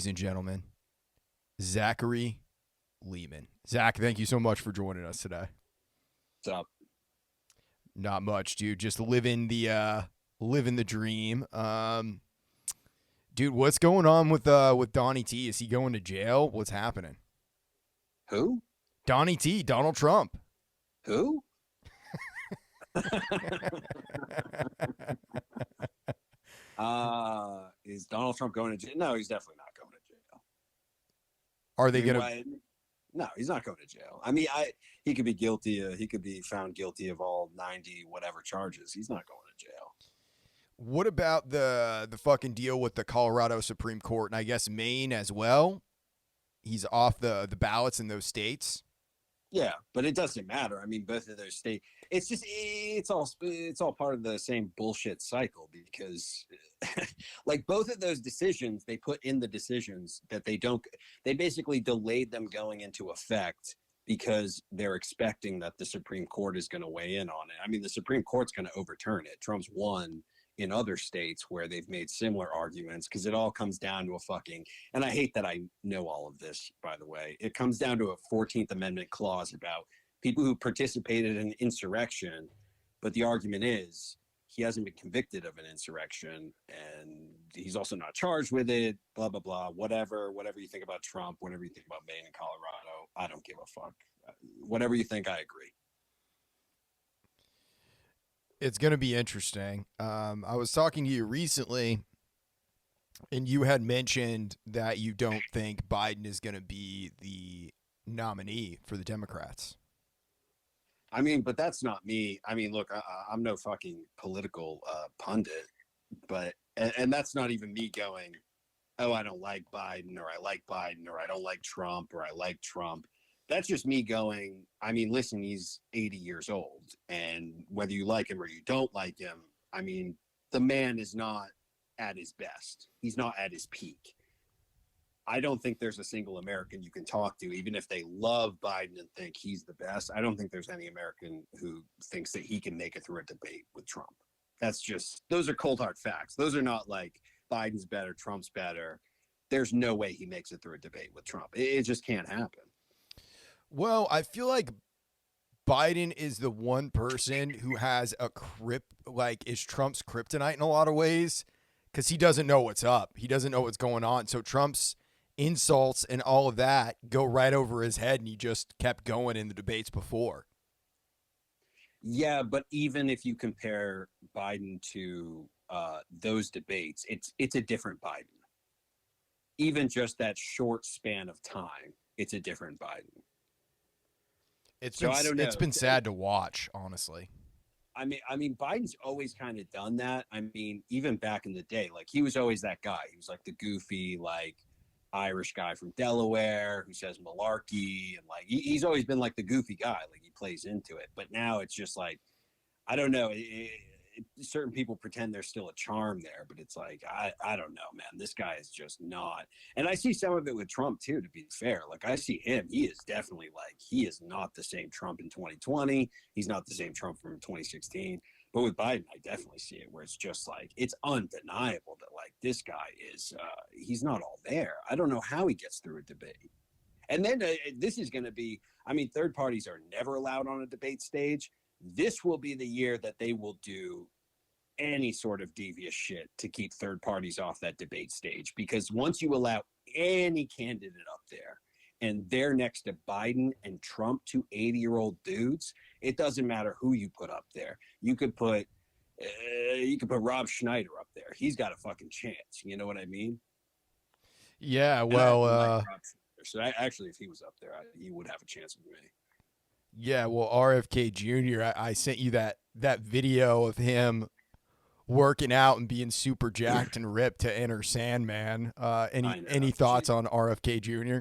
ladies and gentlemen, Zachary Leeman. Zach, thank you so much for joining us today. What's up? Not much, dude. Just living the dream. Dude, what's going on with Donnie T? Is he going to jail? What's happening? Who? Donnie T, Donald Trump. Who? Is Donald Trump going to jail? No, he's definitely not going to jail. Are I they mean, gonna? why? No, he's not going to jail. I mean, he could be guilty. He could be found guilty of all 90 whatever charges. He's not going to jail. What about the fucking deal with the Colorado Supreme Court and I guess Maine as well? He's off the ballots in those states. Yeah, but it doesn't matter. I mean, both of those states. It's all part of the same bullshit cycle because, like both of those decisions, they put in the decisions that they don't. They basically delayed them going into effect because they're expecting that the Supreme Court is going to weigh in on it. I mean, the Supreme Court's going to overturn it. Trump's won in other states where they've made similar arguments because it all comes down to a fucking, and I hate that I know all of this, by the way. It comes down to a 14th Amendment clause about people who participated in insurrection, but the argument is he hasn't been convicted of an insurrection and he's also not charged with it, blah, blah, blah, whatever you think about Trump, whatever you think about Maine and Colorado, I don't give a fuck. Whatever you think, I agree. It's going to be interesting. I was talking to you recently, and you had mentioned that you don't think Biden is going to be the nominee for the Democrats. I mean, but that's not me. I mean, look, I'm no fucking political pundit, but and that's not even me going, oh, I don't like Biden, or I like Biden, or I don't like Trump, or I like Trump. That's just me going, I mean, listen, he's 80 years old, and whether you like him or you don't like him, I mean, the man is not at his best. He's not at his peak. I don't think there's a single American you can talk to, even if they love Biden and think he's the best. I don't think there's any American who thinks that he can make it through a debate with Trump. That's just, those are cold hard facts. Those are not like Biden's better, Trump's better. There's no way he makes it through a debate with Trump. It just can't happen. Well, I feel like Biden is the one person who has is Trump's kryptonite in a lot of ways because he doesn't know what's up. He doesn't know what's going on. So Trump's insults and all of that go right over his head, and he just kept going in the debates before. Yeah, but even if you compare Biden to those debates, it's a different Biden. Even just that short span of time, it's a different Biden. I don't know. It's been sad to watch, honestly. I mean, Biden's always kind of done that. I mean, even back in the day, like he was always that guy. He was like the goofy, like Irish guy from Delaware who says malarkey, and like he's always been like the goofy guy. Like he plays into it. But now it's just like I don't know. Certain people pretend there's still a charm there, but it's like I don't know, man. This guy is just not. And I see some of it with Trump too. To be fair, like I see him. He is definitely like he is not the same Trump in 2020. He's not the same Trump from 2016. But with Biden, I definitely see it where it's just like it's undeniable that like this guy is he's not all there. I don't know how he gets through a debate. And then this is going to be. I mean, third parties are never allowed on a debate stage. This will be the year that they will do any sort of devious shit to keep third parties off that debate stage. Because once you allow any candidate up there and they're next to Biden and Trump, two 80-year-old dudes, it doesn't matter who you put up there. You could put Rob Schneider up there. He's got a fucking chance. You know what I mean? Yeah, And I well, like Rob Schneider. So actually, if he was up there, he would have a chance with me. yeah, well, RFK Jr. I sent you that video of him working out and being super jacked and ripped to enter Sandman. Any thoughts on RFK Jr.?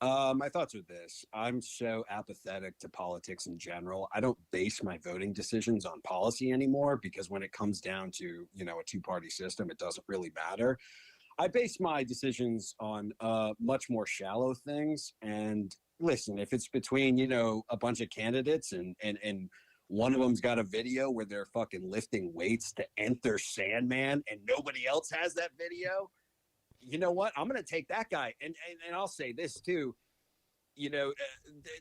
My thoughts are this. I'm so apathetic to politics in general. I don't base my voting decisions on policy anymore because when it comes down to, a two-party system, it doesn't really matter. I base my decisions on much more shallow things. And listen, if it's between, a bunch of candidates and one of them's got a video where they're fucking lifting weights to enter Sandman and nobody else has that video, you know what? I'm going to take that guy. And I'll say this too.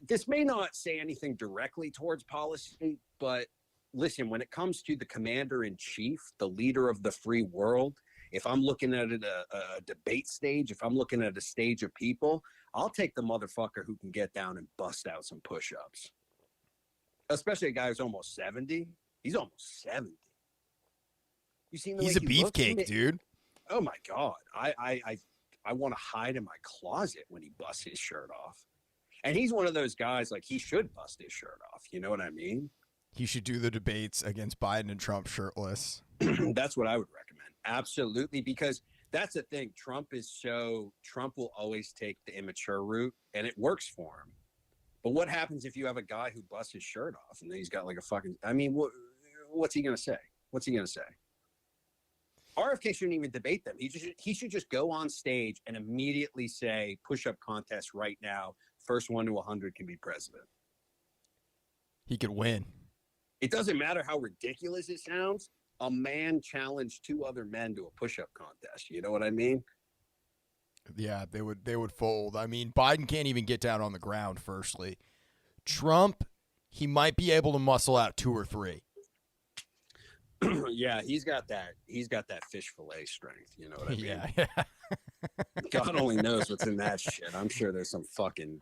This may not say anything directly towards policy, but listen, when it comes to the commander in chief, the leader of the free world, if I'm looking at it a debate stage, if I'm looking at a stage of people, I'll take the motherfucker who can get down and bust out some push-ups. Especially a guy who's almost 70. He's almost 70. You seen the He's way a he looks? beefcake, dude. Oh my God. I want to hide in my closet when he busts his shirt off. And he's one of those guys, like, he should bust his shirt off. You know what I mean? He should do the debates against Biden and Trump shirtless. That's what I would recommend. Absolutely. Because that's the thing. Trump will always take the immature route, and it works for him. But what happens if you have a guy who busts his shirt off and then he's got like a fucking, I mean, what's he going to say? What's he going to say? RFK shouldn't even debate them. He should just go on stage and immediately say, push-up contest right now. First one to 100 can be president. He could win. It doesn't matter how ridiculous it sounds. A man challenged 2 other men to a push-up contest. You know what I mean? Yeah, they would fold. I mean, Biden can't even get down on the ground, firstly. Trump, he might be able to muscle out 2 or 3. Yeah, he's got that fish fillet strength. You know what I mean? Yeah. God only knows what's in that shit. I'm sure there's some fucking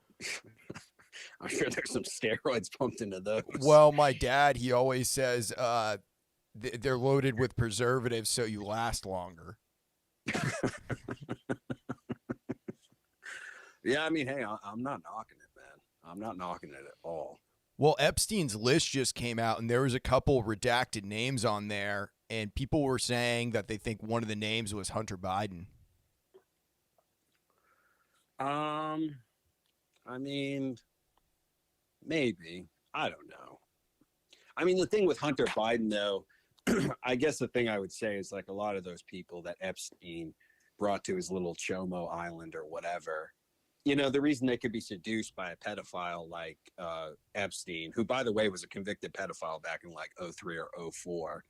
I'm sure there's some steroids pumped into those. Well, my dad, he always says they're loaded with preservatives so you last longer. Yeah, I mean, hey, I'm not knocking it, man. I'm not knocking it at all. Well, Epstein's list just came out, and there was a couple redacted names on there, and people were saying that they think one of the names was Hunter Biden. I mean, maybe. I don't know. I mean, the thing with Hunter Biden, though, I guess the thing I would say is like a lot of those people that Epstein brought to his little Chomo Island or whatever, you know, the reason they could be seduced by a pedophile like Epstein, who, by the way, was a convicted pedophile back in like 03 or 04,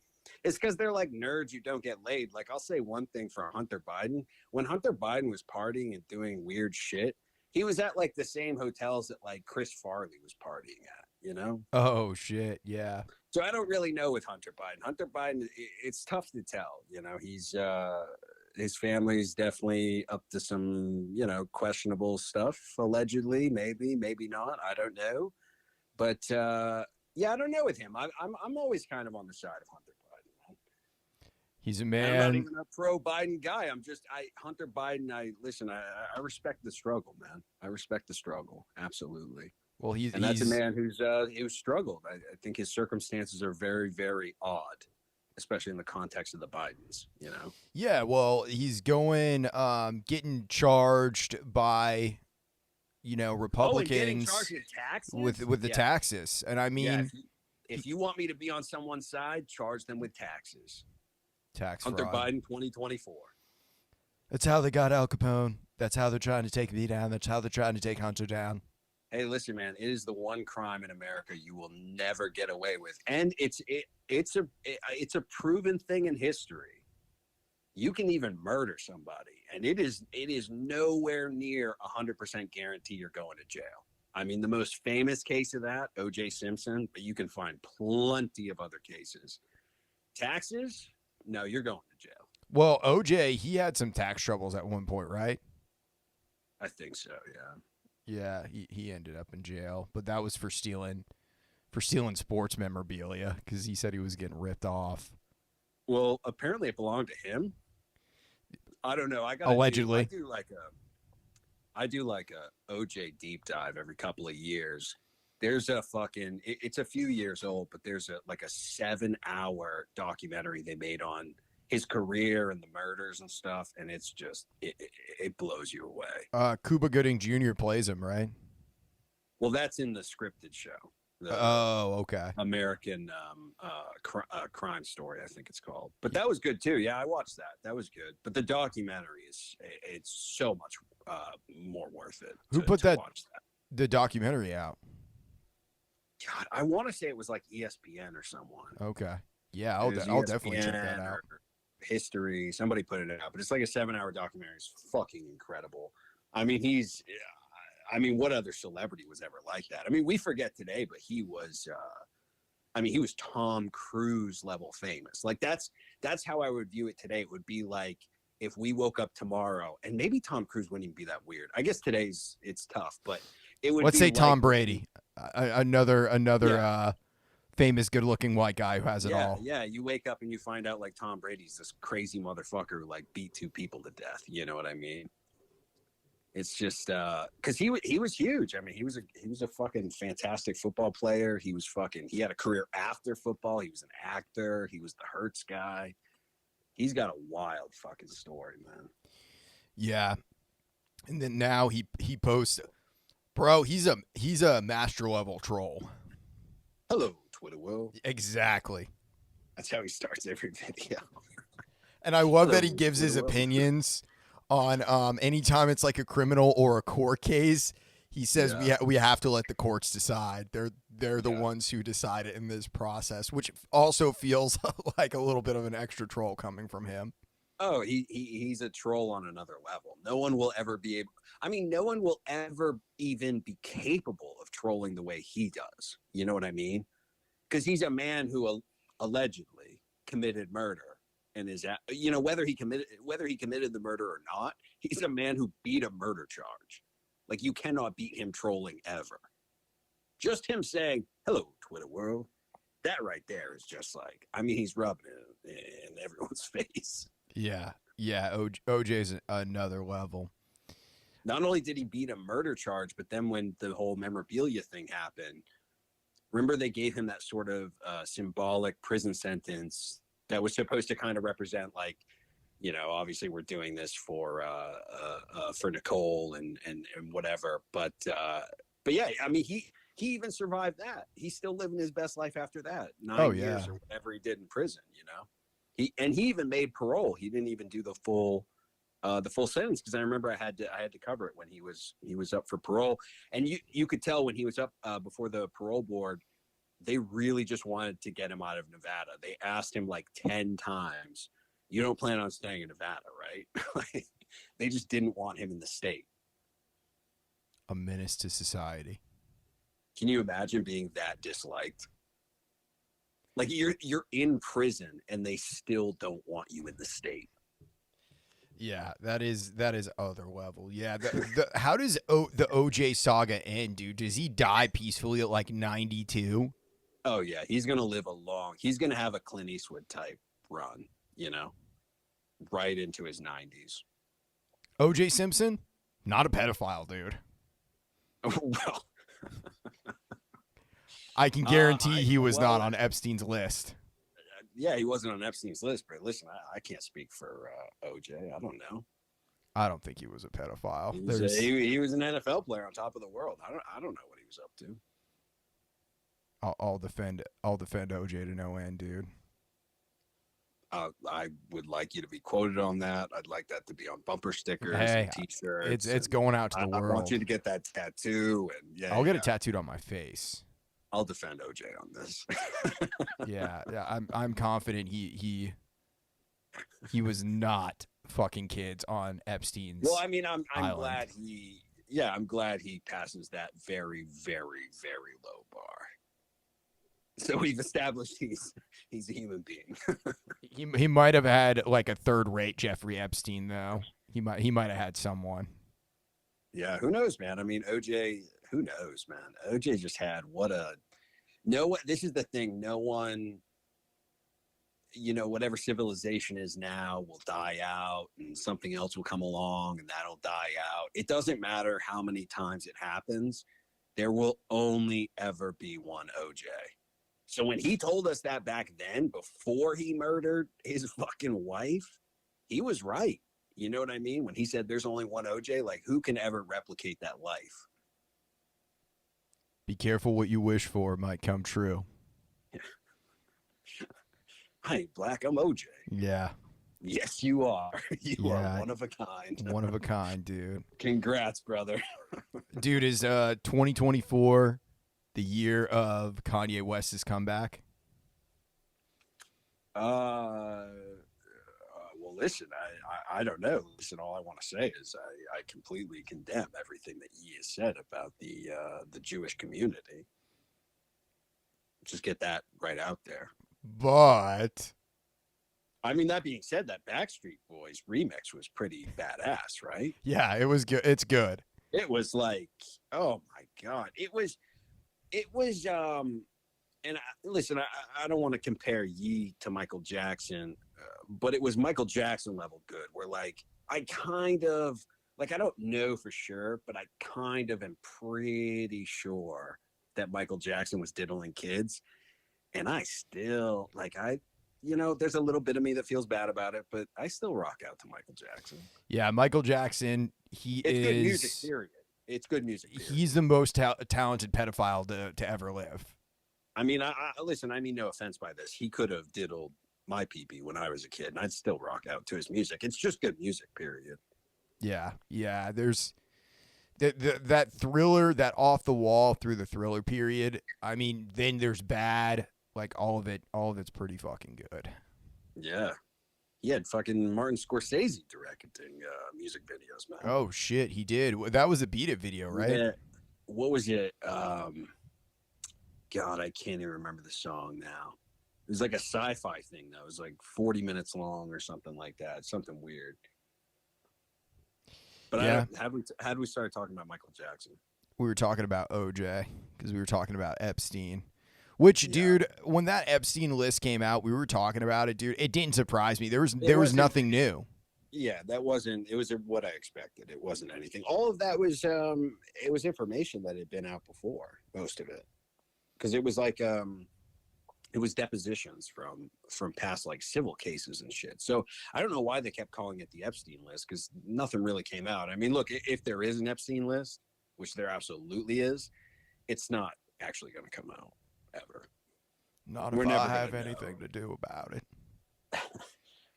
is because they're like nerds who don't get laid. Like, I'll say one thing for Hunter Biden. When Hunter Biden was partying and doing weird shit, he was at like the same hotels that like Chris Farley was partying at, you know? Oh, shit. Yeah. So I don't really know with Hunter Biden. Hunter Biden, it's tough to tell. You know, he's his family's definitely up to some, you know, questionable stuff, allegedly, maybe not. I don't know. But yeah, I don't know with him. I'm always kind of on the side of Hunter Biden. He's a I'm man. not even a pro Biden guy. Hunter Biden. I respect the struggle, man. I respect the struggle. Absolutely. Well, that's a man who's struggled. I think his circumstances are very, very odd, especially in the context of the Bidens, you know? Yeah, well, he's getting charged by, you know, Republicans with the taxes. And I mean, if you want me to be on someone's side, charge them with taxes. Tax Hunter fraud. Biden 2024. That's how they got Al Capone. That's how they're trying to take me down. That's how they're trying to take Hunter down. Hey, listen, man, it is the one crime in America you will never get away with. And it's a proven thing in history. You can even murder somebody, and it is nowhere near 100% guarantee you're going to jail. I mean, the most famous case of that, O.J. Simpson, but you can find plenty of other cases. Taxes? No, you're going to jail. Well, O.J., he had some tax troubles at one point, right? I think so, yeah. Yeah, he ended up in jail, but that was for stealing sports memorabilia because he said he was getting ripped off. Well, apparently it belonged to him. I don't know. Allegedly. I do like a OJ deep dive every couple of years. There's a fucking it's a few years old, but there's a 7-hour documentary they made on his career and the murders and stuff, and it's just it blows you away. Cuba Gooding Jr. plays him, right? Well, that's in the scripted show. Okay. American Crime Story, I think it's called. But that was good too. Yeah, I watched that. That was good. But the documentary it's so much more worth it. Who put that watch that? The documentary out? God, I want to say it was like ESPN or someone. Okay. Yeah, I'll definitely check that out. history. Somebody put it out, but it's like a 7-hour documentary. It's fucking incredible. I mean, what other celebrity was ever like that? I mean, we forget today, but he was. He was Tom Cruise level famous. Like that's how I would view it today. It would be like if we woke up tomorrow, and maybe Tom Cruise wouldn't even be that weird. I guess it's tough, but it would. Let's be say like, Tom Brady, another yeah. famous, good-looking white guy who has it Yeah, all. yeah. You wake up and you find out like Tom Brady's this crazy motherfucker who like beat 2 people to death. You know what I mean? It's just because he was huge. I mean, he was a fucking fantastic football player. He had a career after football. He was an actor. He was the Hertz guy. He's got a wild fucking story, man. Yeah, and then now he posts, bro. He's a master level troll. Hello, Twitter world. Exactly. That's how he starts every video. And I love Hello, that he gives his Twitter world. opinions on anytime it's like a criminal or a court case. He says we have to let the courts decide. They're the ones who decide it in this process, which also feels like a little bit of an extra troll coming from him. Oh, he's a troll on another level. No one will ever be able. I mean, no one will ever even be capable of trolling the way he does. You know what I mean? Because he's a man who allegedly committed murder, and is whether he committed the murder or not. He's a man who beat a murder charge. Like you cannot beat him trolling ever. Just him saying hello, Twitter world. That right there is just like. I mean, he's rubbing it in everyone's face. Yeah. OJ's another level. Not only did he beat a murder charge, but then when the whole memorabilia thing happened, remember they gave him that sort of symbolic prison sentence that was supposed to kind of represent like, obviously we're doing this for Nicole and whatever. But yeah, I mean, he even survived that. He's still living his best life after that. 9 years or whatever he did in prison, He even made parole. He didn't even do the full sentence because I remember I had to cover it when he was up for parole, and you could tell when he was up before the parole board, they really just wanted to get him out of Nevada. They asked him like 10 times, "You don't plan on staying in Nevada, right?" Like, they just didn't want him in the state. A menace to society. Can you imagine being that disliked? Like you're in prison and they still don't want you in the state. Yeah, that is other level. Yeah, how does the OJ saga end, dude? Does he die peacefully at like 92? Oh yeah, he's gonna live he's gonna have a Clint Eastwood type run, right into his 90s. OJ Simpson, not a pedophile, dude. Well, I can guarantee he was not on Epstein's list. Yeah, he wasn't on Epstein's list, but listen, I can't speak for OJ. I don't know. I don't think he was a pedophile. He was an NFL player on top of the world. I don't know what he was up to. I'll defend OJ to no end, dude. I would like you to be quoted on that. I'd like that to be on bumper stickers and T-shirts. It's going out to the world. I want you to get that tattoo, and I'll get it tattooed on my face. I'll defend OJ on this. yeah, I'm confident he was not fucking kids on Epstein's. Well, I mean, I'm glad I'm glad he passes that very, very, very low bar. So we've established he's a human being. he might have had like a third-rate Jeffrey Epstein though. He might have had someone. Yeah, who knows, man? I mean, OJ. Who knows, man? OJ just had this is the thing. No one, whatever civilization is now will die out and something else will come along and that'll die out. It doesn't matter how many times it happens. There will only ever be one OJ. So when he told us that back then, before he murdered his fucking wife, he was right. You know what I mean? When he said there's only one OJ, like who can ever replicate that life? Be careful what you wish for, it might come true. I ain't black, I'm OJ. Yeah. Yes, you are. You are one of a kind. One of a kind, dude. Congrats, brother. Dude, is 2024 the year of Kanye West's comeback? listen, I don't know. Listen, all I want to say is I completely condemn everything that he has said about the Jewish community. Just get that right out there. But I mean, that being said, that Backstreet Boys remix was pretty badass, right? yeah, it was good. It's good. It was like, oh my god, it was. And listen, I don't want to compare Ye to Michael Jackson, but it was Michael Jackson level good. Where like I kind of like I don't know for sure, but I kind of am pretty sure that Michael Jackson was diddling kids, and I still like there's a little bit of me that feels bad about it, but I still rock out to Michael Jackson. Yeah, Michael Jackson. It's good music, period. It's good music. Period. He's the most talented pedophile to ever live. I mean, I listen. I mean, no offense by this. He could have diddled my pee-pee when I was a kid, and I'd still rock out to his music. It's just good music, period. Yeah. There's that Thriller, that off the wall through the Thriller period. I mean, then there's Bad. Like all of it's pretty fucking good. Yeah. He had fucking Martin Scorsese directing music videos, man. Oh shit, he did. That was a Beat It video, right? Yeah. What was it? God, I can't even remember the song now. It was like a sci-fi thing though. It was like 40 minutes long or something like that. Something weird. But yeah. Had we started talking about Michael Jackson? We were talking about OJ because we were talking about Epstein. Which, yeah. Dude, when that Epstein list came out, we were talking about it, dude. It didn't surprise me. There was nothing new. Yeah, it was what I expected. It wasn't anything. All of that was it was information that had been out before, most of it. Because it was like it was depositions from past like civil cases and shit. So I don't know why they kept calling it the Epstein list, because nothing really came out. I mean, look, if there is an Epstein list, which there absolutely is, it's not actually going to come out. Ever. Not if I have anything to do about it.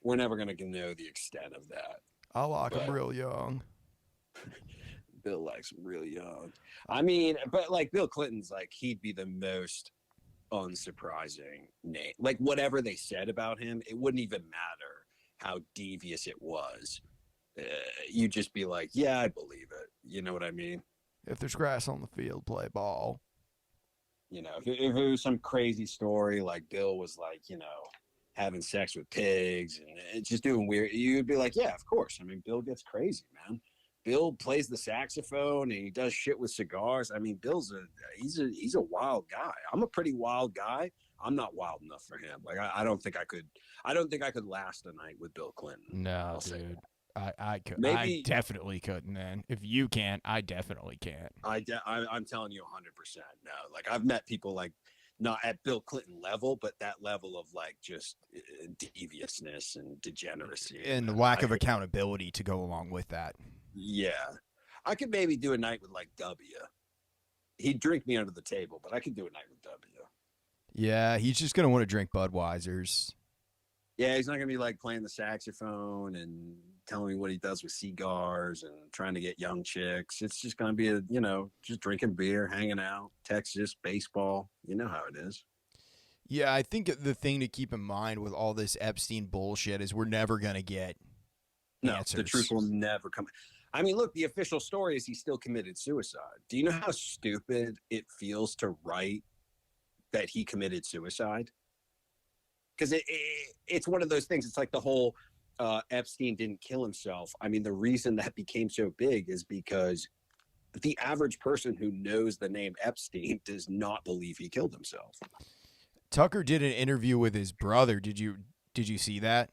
We're never going to know the extent of that. I like him real young. Bill likes him real young. I mean, but like Bill Clinton's like, he'd be the most unsurprising name. Like whatever they said about him, it wouldn't even matter how devious it was. You'd just be like, yeah, I believe it. You know what I mean? If there's grass on the field, play ball. You know, if it was some crazy story like Bill was like, having sex with pigs and just doing weird, you'd be like, yeah, of course. I mean, Bill gets crazy, man. Bill plays the saxophone and he does shit with cigars. I mean, he's a wild guy. I'm a pretty wild guy. I'm not wild enough for him. Like I don't think I could last a night with Bill Clinton. No, dude. I could. Maybe, I definitely couldn't, man. If you can't, I definitely can't. I'm telling you 100%. No, like I've met people like not at Bill Clinton level, but that level of like just deviousness and degeneracy and the lack of accountability to go along with that. Yeah, I could maybe do a night with like W. He'd drink me under the table, but I could do a night with W. Yeah, he's just gonna want to drink Budweisers. Yeah, he's not gonna be like playing the saxophone and telling me what he does with cigars and trying to get young chicks. It's just gonna be just drinking beer, hanging out, Texas, baseball. You know how it is. Yeah, I think the thing to keep in mind with all this Epstein bullshit is we're never gonna get answers. The truth will never come. I mean, look, the official story is he still committed suicide. Do you know how stupid it feels to write that he committed suicide? Because it's one of those things. It's like the whole Epstein didn't kill himself. I mean, the reason that became so big is because the average person who knows the name Epstein does not believe he killed himself. Tucker did an interview with his brother. Did you see that?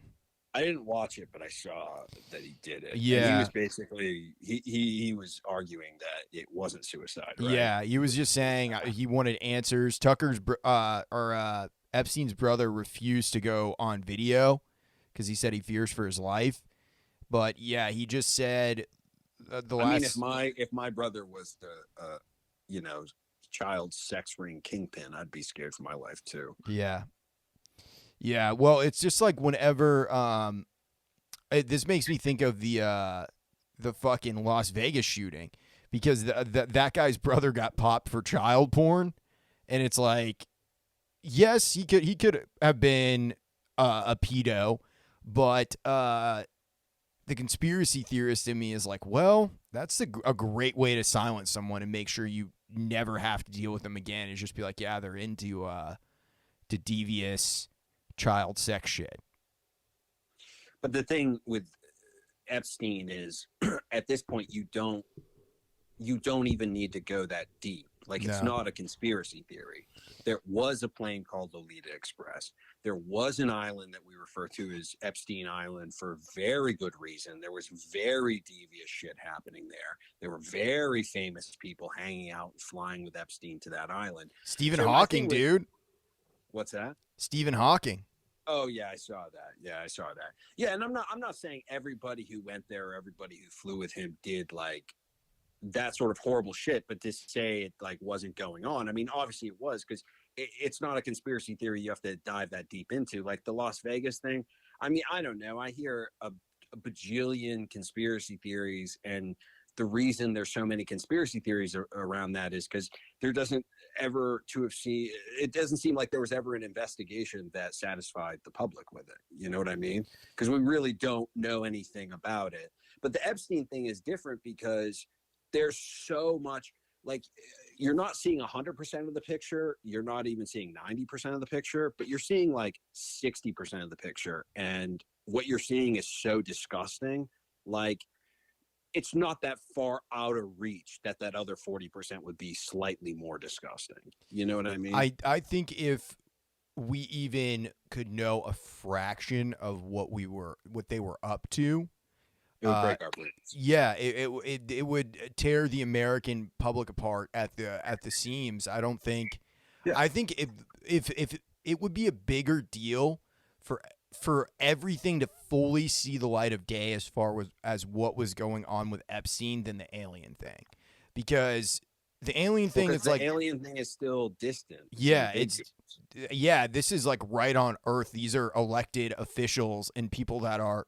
I didn't watch it, but I saw that he did it. Yeah, and he was basically he was arguing that it wasn't suicide. Right? Yeah, he was just saying he wanted answers. Tucker's Epstein's brother refused to go on video because he said he fears for his life. But yeah, he just said if my brother was the child sex ring kingpin, I'd be scared for my life too. Yeah. Yeah, well, it's just like whenever this makes me think of the fucking Las Vegas shooting, because that guy's brother got popped for child porn, and it's like, yes, he could have been a pedo, But the conspiracy theorist in me is like, well, that's a great way to silence someone and make sure you never have to deal with them again. Is just be like, yeah, they're into to devious child sex shit. But the thing with Epstein is, at this point, you don't even need to go that deep. Like, it's No. not a conspiracy theory. There was a plane called Lolita Express. There was an island that we refer to as Epstein Island for very good reason. There was very devious shit happening there. There were very famous people hanging out and flying with Epstein to that island. Stephen So Hawking, dude. what's that? Stephen Hawking. Oh yeah, I saw that. Yeah, I saw that. Yeah, and I'm not saying everybody who went there or everybody who flew with him did like that sort of horrible shit, but to say it like wasn't going on, I mean, obviously it was, because it's not a conspiracy theory you have to dive that deep into, like the Las Vegas thing. I mean, I don't know. I hear a bajillion conspiracy theories, and the reason there's so many conspiracy theories around that is because there doesn't ever to have seen it doesn't seem like there was ever an investigation that satisfied the public with it. You know what I mean? Because we really don't know anything about it. But the Epstein thing is different because there's so much, like, you're not seeing 100% of the picture, you're not even seeing 90% of the picture, but you're seeing like 60% of the picture, and what you're seeing is so disgusting. Like, it's not that far out of reach that other 40% would be slightly more disgusting. You know what I mean? I think if we even could know a fraction of what they were up to, It would break our brains. yeah, it would tear the American public apart at the seams. I don't think. Yeah. I think if it would be a bigger deal for everything to fully see the light of day as far as what was going on with Epstein than the alien thing, because the alien thing is like the alien thing is still distant. yeah, this is like right on Earth. These are elected officials and people that are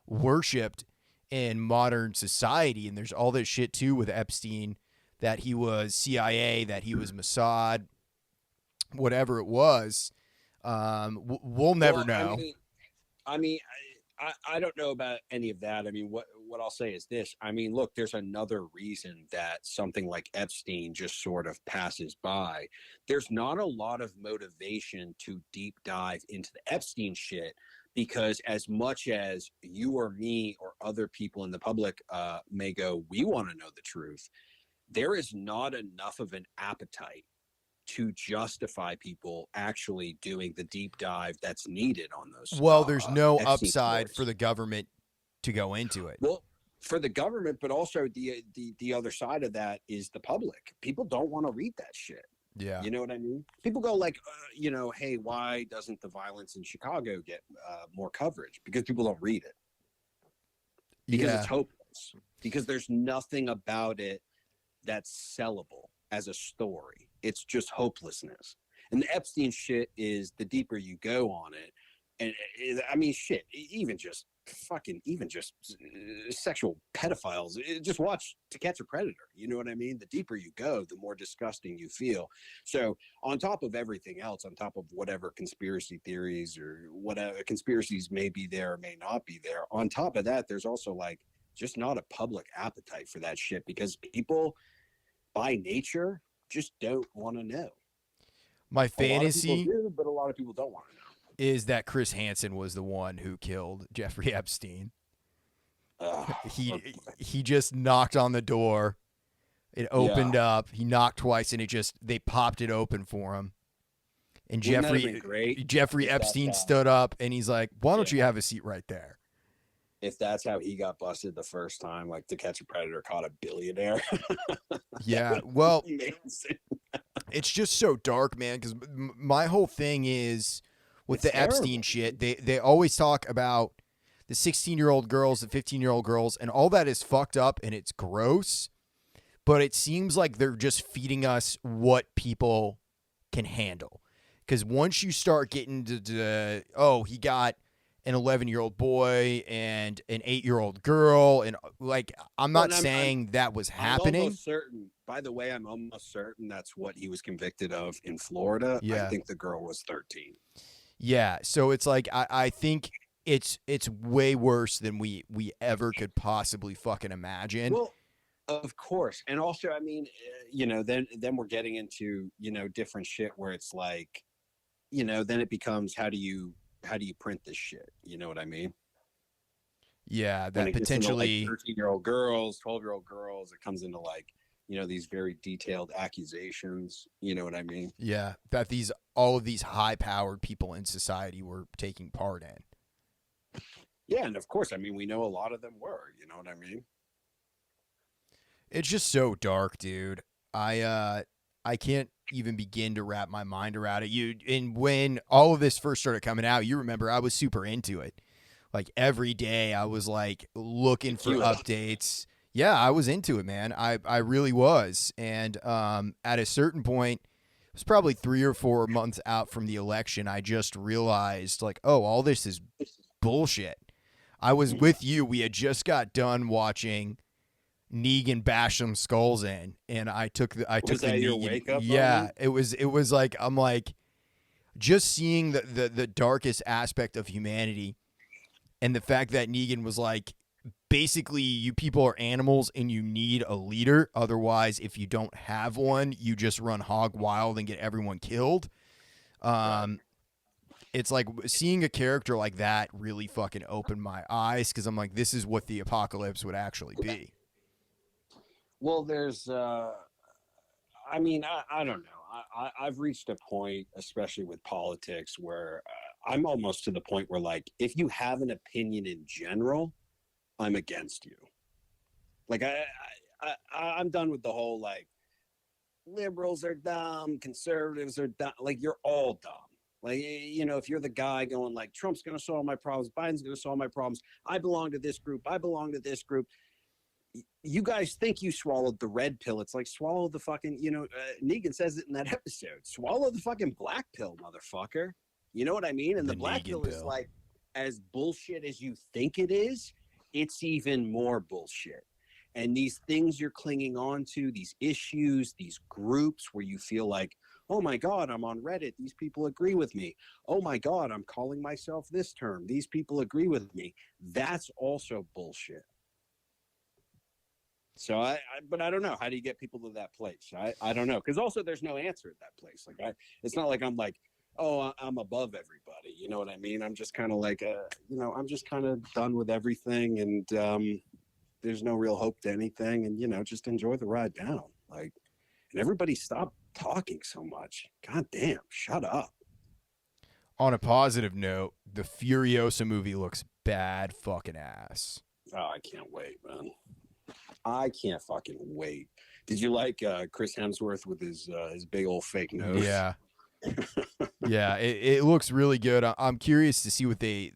worshipped in modern society, and there's all this shit too with Epstein, that he was CIA, that he was Mossad, whatever it was. We'll never know. I mean, I don't know about any of that. I mean, what I'll say is this. I mean, look, there's another reason that something like Epstein just sort of passes by. There's not a lot of motivation to deep dive into the Epstein shit, because as much as you or me or other people in the public may go, we want to know the truth, there is not enough of an appetite to justify people actually doing the deep dive that's needed on those. Well, there's no Epstein upside stories. for the government to go into it. Well, for the government, but also the other side of that is the public. People don't want to read that shit. Yeah. You know what I mean? People go like, hey, why doesn't the violence in Chicago get more coverage? Because people don't read it. Because it's hopeless. Because there's nothing about it that's sellable as a story. It's just hopelessness. And the Epstein shit is, the deeper you go on it, and I mean, shit, even just sexual pedophiles. Just watch To Catch a Predator. You know what I mean? The deeper you go, the more disgusting you feel. So on top of everything else, on top of whatever conspiracy theories or whatever conspiracies may be there or may not be there, on top of that, there's also like just not a public appetite for that shit, because people by nature just don't want to know. My fantasy, a lot of people do, but a lot of people don't want to know. Is that Chris Hansen was the one who killed Jeffrey Epstein. He just knocked on the door. It opened up. He knocked twice, and they popped it open for him. And Jeffrey Epstein stood up, and he's like, "Why don't you have a seat right there?" If that's how he got busted the first time, like To Catch a Predator caught a billionaire. Yeah, well, it's just so dark, man, because my whole thing is with the Epstein shit, they always talk about the 16-year-old girls, the 15-year-old girls, and all that is fucked up and it's gross, but it seems like they're just feeding us what people can handle. Because once you start getting to he got an 11-year-old boy and an 8-year-old girl, and like, I'm not saying that was happening. I'm almost certain, by the way, I'm almost certain that's what he was convicted of in Florida. Yeah. I think the girl was 13. Yeah, so it's like I think it's way worse than we ever could possibly fucking imagine. Well, of course. And also, I mean, then we're getting into, different shit where it's like, then it becomes how do you print this shit? You know what I mean? Yeah, When that it gets into like potentially 13-year-old girls, 12-year-old girls, it comes into like, these very detailed accusations. You know what I mean? yeah, that these all of these high-powered people in society were taking part in. Yeah, and of course, I mean, we know a lot of them were. You know what I mean? It's just so dark, dude. I can't even begin to wrap my mind around it. And when all of this first started coming out, you remember I was super into it. Like every day I was like looking for You updates. Yeah, I was into it, man. I really was. And at a certain point, it was probably 3 or 4 months out from the election, I just realized like, oh, all this is bullshit. I was with you. We had just got done watching Negan bash some skulls in, and I took was the that your Negan. wake up Yeah, moment? it was like I'm like just seeing the darkest aspect of humanity, and the fact that Negan was like, basically, you people are animals and you need a leader. Otherwise, if you don't have one, you just run hog wild and get everyone killed. Right. Um, it's like seeing a character like that really fucking opened my eyes because I'm like, this is what the apocalypse would actually be. Well, I mean, I don't know. I've reached a point, especially with politics, where I'm almost to the point where, like, if you have an opinion in general, I'm against you. Like, I'm done with the whole, like, liberals are dumb, conservatives are dumb. Like, you're all dumb. Like, if you're the guy going, like, Trump's going to solve my problems, Biden's going to solve my problems, I belong to this group, I belong to this group, you guys think you swallowed the red pill. It's like swallow the fucking, Negan says it in that episode. Swallow the fucking black pill, motherfucker. You know what I mean? And The the black Negan pill is pill. like as bullshit as you think it is, it's even more bullshit. And these things you're clinging on to, these issues, these groups where you feel like, oh my God, I'm on Reddit. These people agree with me. Oh my God, I'm calling myself this term. These people agree with me. That's also bullshit. So but I don't know. How do you get people to that place? I don't know. Because also there's no answer at that place. Like it's not like I'm like, oh, I'm above everybody. You know what I mean? I'm just kind of like, I'm just kind of done with everything, and there's no real hope to anything, and just enjoy the ride down. Like, and everybody stop talking so much. God damn, shut up. On a positive note, the Furiosa movie looks bad fucking ass. Oh, I can't wait, man. I can't fucking wait. Did you like Chris Hemsworth with his big old fake nose? Yeah. Yeah, it looks really good. I'm curious to see what they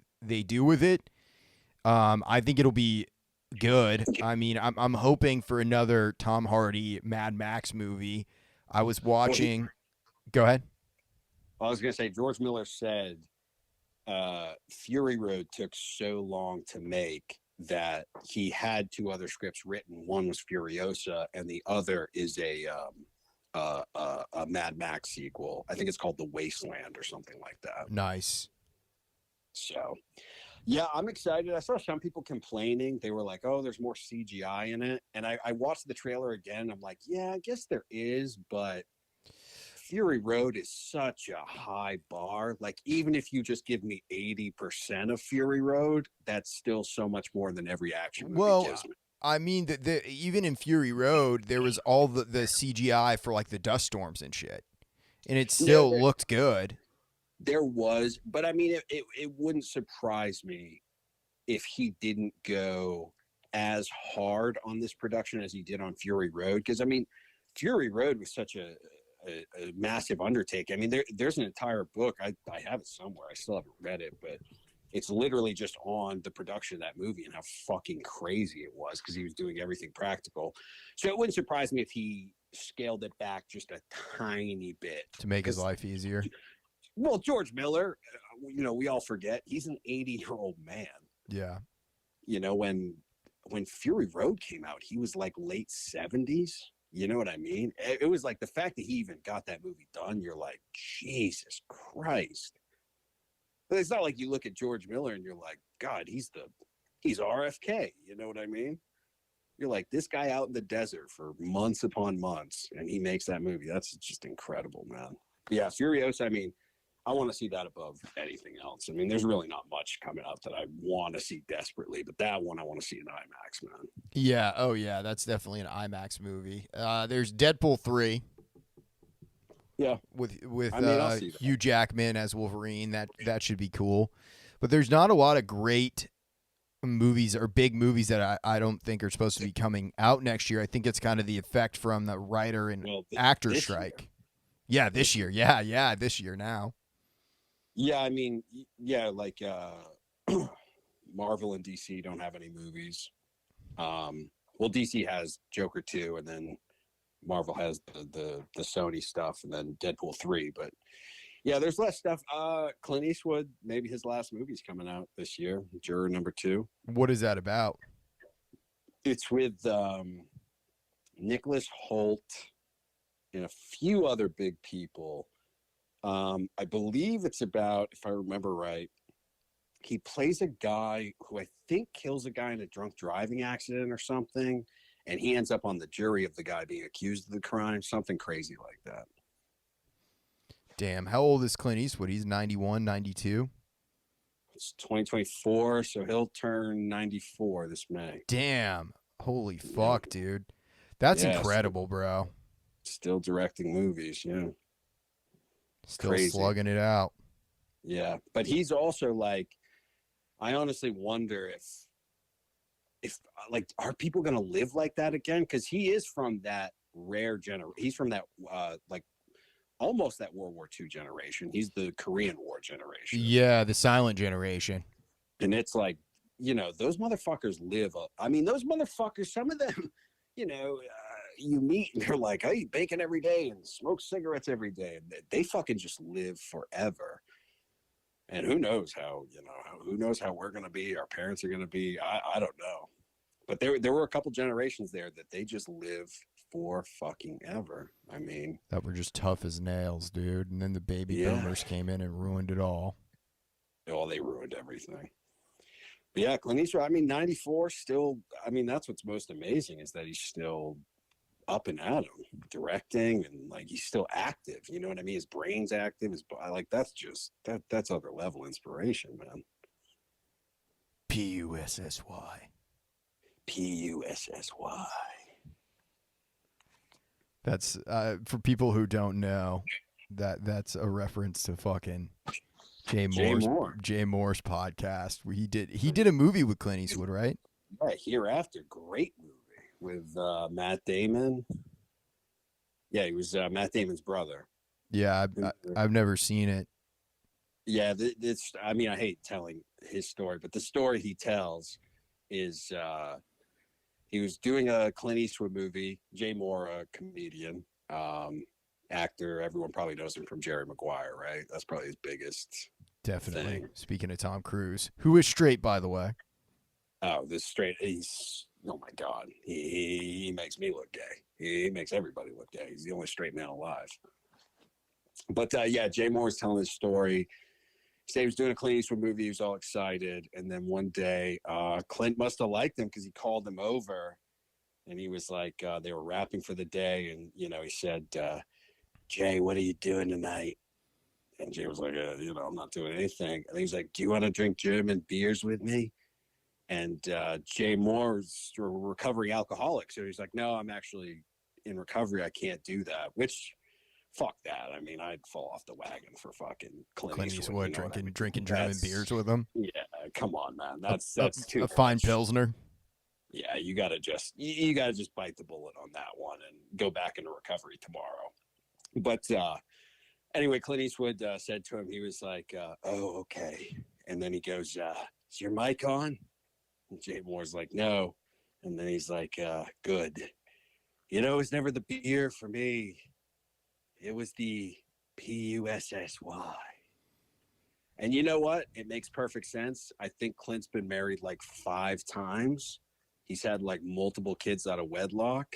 do with it. I think it'll be good. I mean, I'm hoping for another Tom Hardy Mad Max movie. I was Well, watching. Go ahead. I was gonna say George Miller said Fury Road took so long to make that he had two other scripts written. One was Furiosa, and the other is a Mad Max sequel. I think it's called The Wasteland or something like that. Nice. So, yeah, I'm excited. I saw some people complaining. They were like, "Oh, there's more CGI in it," and I watched the trailer again. I'm like, "Yeah, I guess there is, but." Fury Road is such a high bar. Like, even if you just give me 80% of Fury Road, that's still so much more than every action movie Well, gives me. I mean, even in Fury Road, there was all the CGI for like the dust storms and shit, and it No, still looked good. there was, but I mean, it wouldn't surprise me if he didn't go as hard on this production as he did on Fury Road. Because, I mean, Fury Road was such a massive undertaking. I mean, there's an entire book. I have it somewhere. I still haven't read it, but it's literally just on the production of that movie and how fucking crazy it was because he was doing everything practical. So it wouldn't surprise me if he scaled it back just a tiny bit To make his because, life easier. well, George Miller, we all forget he's an 80-year-old man. Yeah. When Fury Road came out, he was like late 70s. You know what I mean? It was like the fact that he even got that movie done. You're like, Jesus Christ. But it's not like you look at George Miller and you're like, God, he's RFK. You know what I mean? You're like, this guy out in the desert for months upon months, and he makes that movie. That's just incredible, man. Yeah, Furiosa, I mean, I want to see that above anything else. I mean, there's really not much coming out that I want to see desperately, but that one I want to see in IMAX, man. Yeah. Oh, yeah. That's definitely an IMAX movie. There's Deadpool 3 Yeah, with I mean, I'll see that. Hugh Jackman as Wolverine. That should be cool. But there's not a lot of great movies or big movies that I don't think are supposed to be coming out next year. I think it's kind of the effect from the writer and Well, actor this strike. year. Yeah, this year. Yeah, this year now. Yeah, I mean, yeah, like Marvel and DC don't have any movies. Well, DC has Joker 2, and then Marvel has the Sony stuff, and then Deadpool 3. But yeah, there's less stuff. Clint Eastwood, maybe his last movie's coming out this year. Juror number 2. What is that about? It's with Nicholas Holt and a few other big people. I believe it's about, if I remember right, he plays a guy who I think kills a guy in a drunk driving accident or something, and he ends up on the jury of the guy being accused of the crime, something crazy like that. Damn, how old is Clint Eastwood? He's 91, 92? It's 2024, so he'll turn 94 this May. Damn. Holy fuck, dude. That's Yeah, incredible, bro. still directing movies, yeah. Still Crazy. slugging it out. Yeah, but he's also like, I honestly wonder if like, are people gonna live like that again? Because he is from that rare generation. He's from that like almost that World War II generation. He's the Korean War generation. Yeah, the silent generation. And it's like, those motherfuckers live. I mean, those motherfuckers. Some of them, you meet and they're like, I eat bacon every day and smoke cigarettes every day. And they fucking just live forever. And who knows how, who knows how we're going to be, our parents are going to be. I don't know. But there were a couple generations there that they just live for fucking ever. I mean, That were just tough as nails, dude. And then the baby boomers came in and ruined it all. Oh, they ruined everything. But yeah, Clint Eastwood, I mean, 94 still, I mean, that's what's most amazing is that he's still up and at 'em, directing, and like he's still active. You know what I mean? His brain's active. That's just that's other level inspiration, man. Pussy. Pussy. That's for people who don't know, that's a reference to fucking Jay Moore's podcast where he did a movie with Clint Eastwood, right? Yeah, Hereafter, great movie with Matt Damon. Yeah, he was Matt Damon's brother. Yeah, I've never seen it. Yeah, it's. I mean, I hate telling his story, but the story he tells is he was doing a Clint Eastwood movie. Jay Moore, a comedian, actor. Everyone probably knows him from Jerry Maguire, right? That's probably his biggest. Definitely. Thing. Speaking of Tom Cruise, who is straight, by the way. Oh, he's, oh my God. He makes me look gay. He makes everybody look gay. He's the only straight man alive. But yeah, Jay Moore's telling his story. He said he was doing a Clint Eastwood movie. He was all excited. And then one day, Clint must have liked him because he called him over. And he was like, they were wrapping for the day. And, he said, Jay, what are you doing tonight? And Jay was like, I'm not doing anything. And he's like, do you want to drink German beers with me? And Jay Moore's a recovering alcoholic. So he's like, no, I'm actually in recovery. I can't do that, which fuck that. I mean, I'd fall off the wagon for fucking Clint Eastwood drinking German beers with him. Yeah, come on, man. That's too a fine Pilsner. Yeah, you gotta just bite the bullet on that one and go back into recovery tomorrow. But anyway, Clint Eastwood said to him, he was like, oh, okay. And then he goes, is your mic on? And Jay Moore's like, no. And then he's like, good. It was never the beer for me. It was the Pussy. And you know what? It makes perfect sense. I think Clint's been married like 5 times. He's had like multiple kids out of wedlock.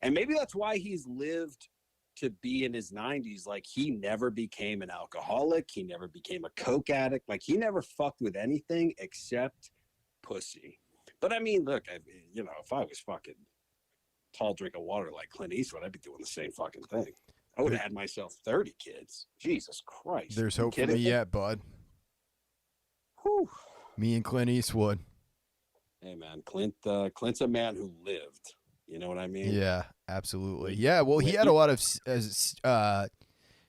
And maybe that's why he's lived to be in his 90s, like he never became an alcoholic. He never became a coke addict. Like he never fucked with anything except pussy. But I mean, look, if I was fucking tall drink of water like Clint Eastwood, I'd be doing the same fucking thing. I would have had myself 30 kids. Jesus Christ. There's hope for me yet, bud. Whew. Me and Clint Eastwood. Hey, man, Clint's a man who lived. You know what I mean? Yeah, absolutely. Yeah, well, he had a lot of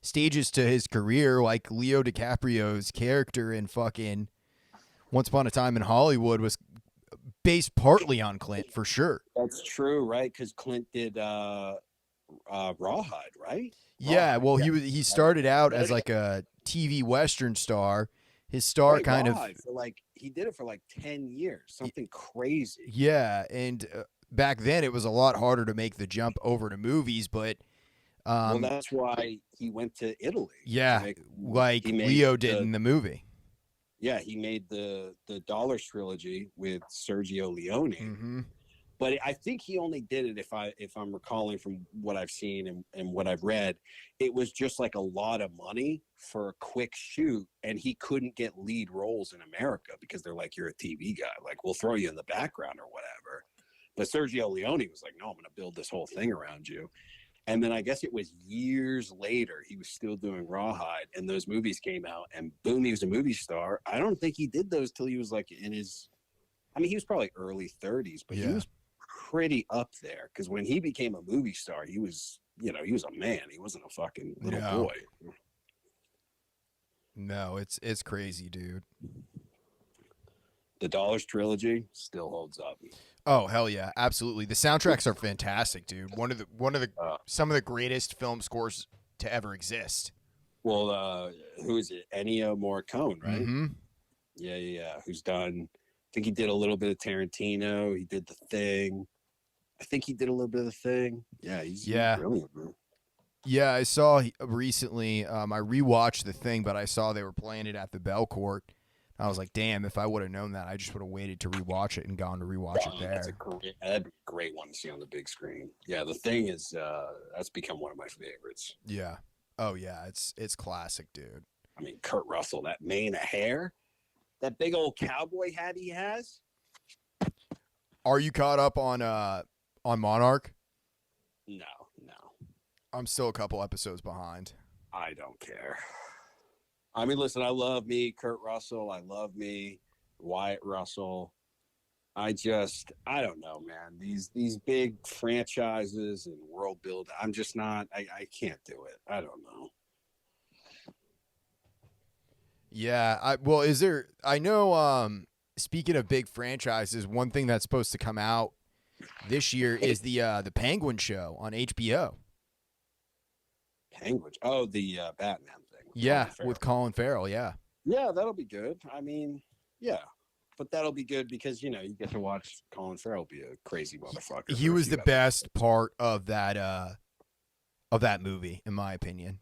stages to his career, like Leo DiCaprio's character in fucking Once Upon a Time in Hollywood was based partly on Clint, for sure. That's true, right? Because Clint did Rawhide, right? Yeah, Rawhide, well, yeah. he started out as like a TV Western star. His star Right, kind Rawhide of for like he did it for like 10 years, something crazy. yeah, and back then it was a lot harder to make the jump over to movies, but Well, that's why he went to Italy. yeah, like Leo did in the movie. Yeah, he made the Dollars trilogy with Sergio Leone. Mm-hmm. But I think he only did it, if I'm recalling from what I've seen and what I've read, it was just like a lot of money for a quick shoot, and he couldn't get lead roles in America because they're like, you're a TV guy, like we'll throw you in the background or whatever. But Sergio Leone was like, no, I'm going to build this whole thing around you. And then I guess it was years later, he was still doing Rawhide, and those movies came out, and boom, he was a movie star. I don't think he did those till he was like in his, I mean, he was probably early 30s, but he was pretty up there, because when he became a movie star, he was, he was a man. He wasn't a fucking little boy. No, it's crazy, dude. The Dollars trilogy still holds up. Oh hell yeah, absolutely. The soundtracks are fantastic, dude. One of the some of the greatest film scores to ever exist. Well, who is it? Ennio Morricone, right? Mm-hmm. Yeah. Who's done? I think he did a little bit of Tarantino. He did The Thing. I think he did a little bit of The Thing. Yeah, he's brilliant, man. Yeah, I saw recently. I rewatched The Thing, but I saw they were playing it at the Belcourt. I was like, damn, if I would have known that, I just would have waited to rewatch it and gone to rewatch it there. That'd be a great one to see on the big screen. Yeah, The Thing is that's become one of my favorites. Yeah. Oh yeah, it's classic, dude. I mean, Kurt Russell, that mane of hair, that big old cowboy hat he has. Are you caught up on Monarch? No. I'm still a couple episodes behind. I don't care. I mean, listen, I love me Kurt Russell. I love me Wyatt Russell. I don't know, man. These big franchises and world build, I'm just not, I can't do it. I don't know. Yeah, I know, speaking of big franchises, one thing that's supposed to come out this year is the Penguin show on HBO. Penguin? Oh, the Batman thing. Yeah, with Colin Farrell, yeah. Yeah, that'll be good. I mean, yeah. But that'll be good because, you get to watch Colin Farrell be a crazy motherfucker. He was the best part of that movie, in my opinion.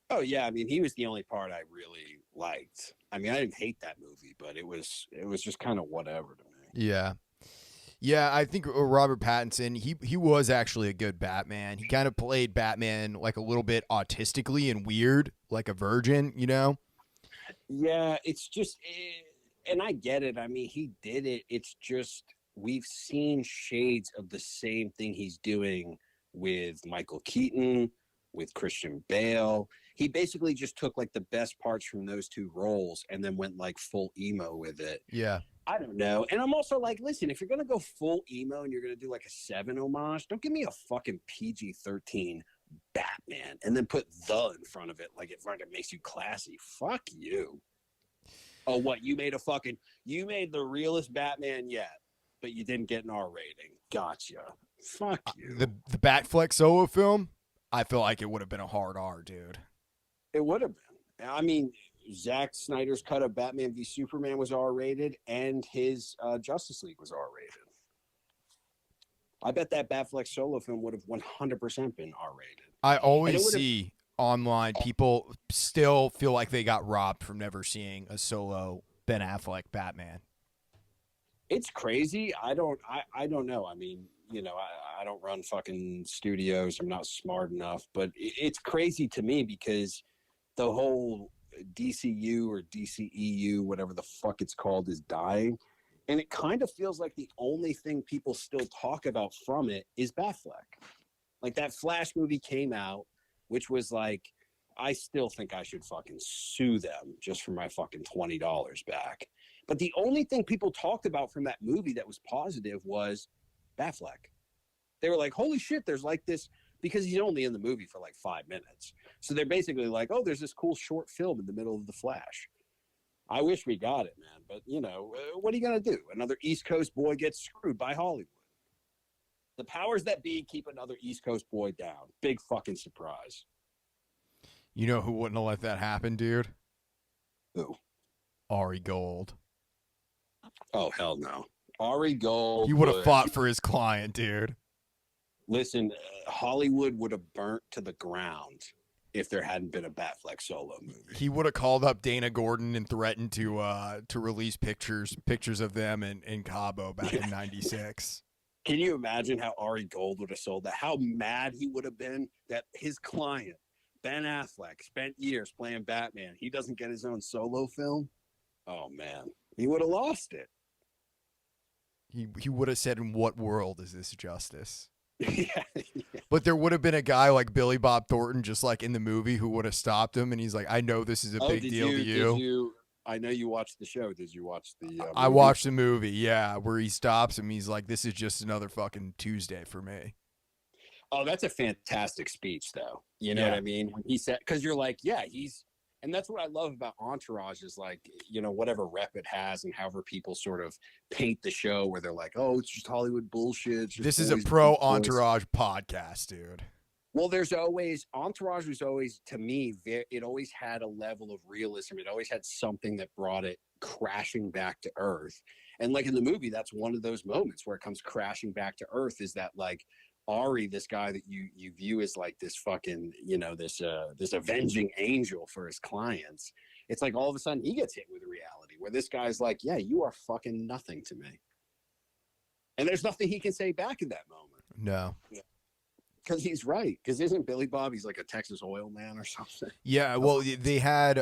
Oh, yeah. I mean, he was the only part I really liked. I mean, I didn't hate that movie, but it was just kind of whatever to me. Yeah. Yeah, I think Robert Pattinson, he was actually a good Batman. He kind of played Batman like a little bit autistically and weird, like a virgin, Yeah, it's just, and I get it. I mean, he did it. It's just, we've seen shades of the same thing he's doing with Michael Keaton, with Christian Bale. He basically just took like the best parts from those two roles and then went like full emo with it. Yeah. I don't know. And I'm also like, listen, if you're going to go full emo and you're going to do like a Seven homage, don't give me a fucking PG-13 Batman and then put the in front of it like it makes you classy. Fuck you. Oh, what? You made the realest Batman yet, but you didn't get an R rating. Gotcha. Fuck you. The Batfleck solo film, I feel like it would have been a hard R, dude. It would have been. I mean, Zack Snyder's cut of Batman v Superman was R-rated, and his Justice League was R-rated. I bet that Batfleck solo film would have 100% been R-rated. I always see online people still feel like they got robbed from never seeing a solo Ben Affleck Batman. It's crazy. I don't know. I mean, I don't run fucking studios. I'm not smart enough. But it's crazy to me because the whole DCU or DCEU, whatever the fuck it's called, is dying. And it kind of feels like the only thing people still talk about from it is Batfleck. Like that Flash movie came out, which was like, I still think I should fucking sue them just for my fucking $20 back. But the only thing people talked about from that movie that was positive was Batfleck. They were like, holy shit, there's like this, because he's only in the movie for like 5 minutes. So they're basically like, oh, there's this cool short film in the middle of the Flash. I wish we got it, man. But, you know, what are you going to do? Another East Coast boy gets screwed by Hollywood. The powers that be keep another East Coast boy down. Big fucking surprise. You know who wouldn't have let that happen, dude? Who? Ari Gold. Oh, hell no. Ari Gold. He would have fought for his client, dude. Listen, Hollywood would have burnt to the ground if there hadn't been a Batfleck solo movie. He would have called up Dana Gordon and threatened to release pictures of them in Cabo back in '96. Can you imagine how Ari Gold would have sold that? How mad he would have been that his client, Ben Affleck, spent years playing Batman. He doesn't get his own solo film? Oh, man. He would have lost it. He would have said, in what world is this justice? Yeah. But there would have been a guy like Billy Bob Thornton, just like in the movie, who would have stopped him. And he's like, I know this is a big deal to you. I know you watched the show. Did you watch the movie? I watched the movie, yeah, where he stops him. He's like, this is just another fucking Tuesday for me. Oh, that's a fantastic speech, though. You know what I mean? When he said, because you're like, yeah, and that's what I love about Entourage is like, you know, whatever rep it has and however people sort of paint the show where they're like, oh, it's just Hollywood bullshit. This is a pro Entourage podcast, dude. Well, Entourage was always, to me, it always had a level of realism. It always had something that brought it crashing back to earth. And like in the movie, that's one of those moments where it comes crashing back to earth, is that like Ari, this guy that you view as like this fucking, you know, this avenging angel for his clients. It's like all of a sudden he gets hit with reality where this guy's like, yeah, you are fucking nothing to me. And there's nothing he can say back in that moment. No. Because he's right. Because isn't Billy Bob, he's like a Texas oil man or something? Yeah, well, they had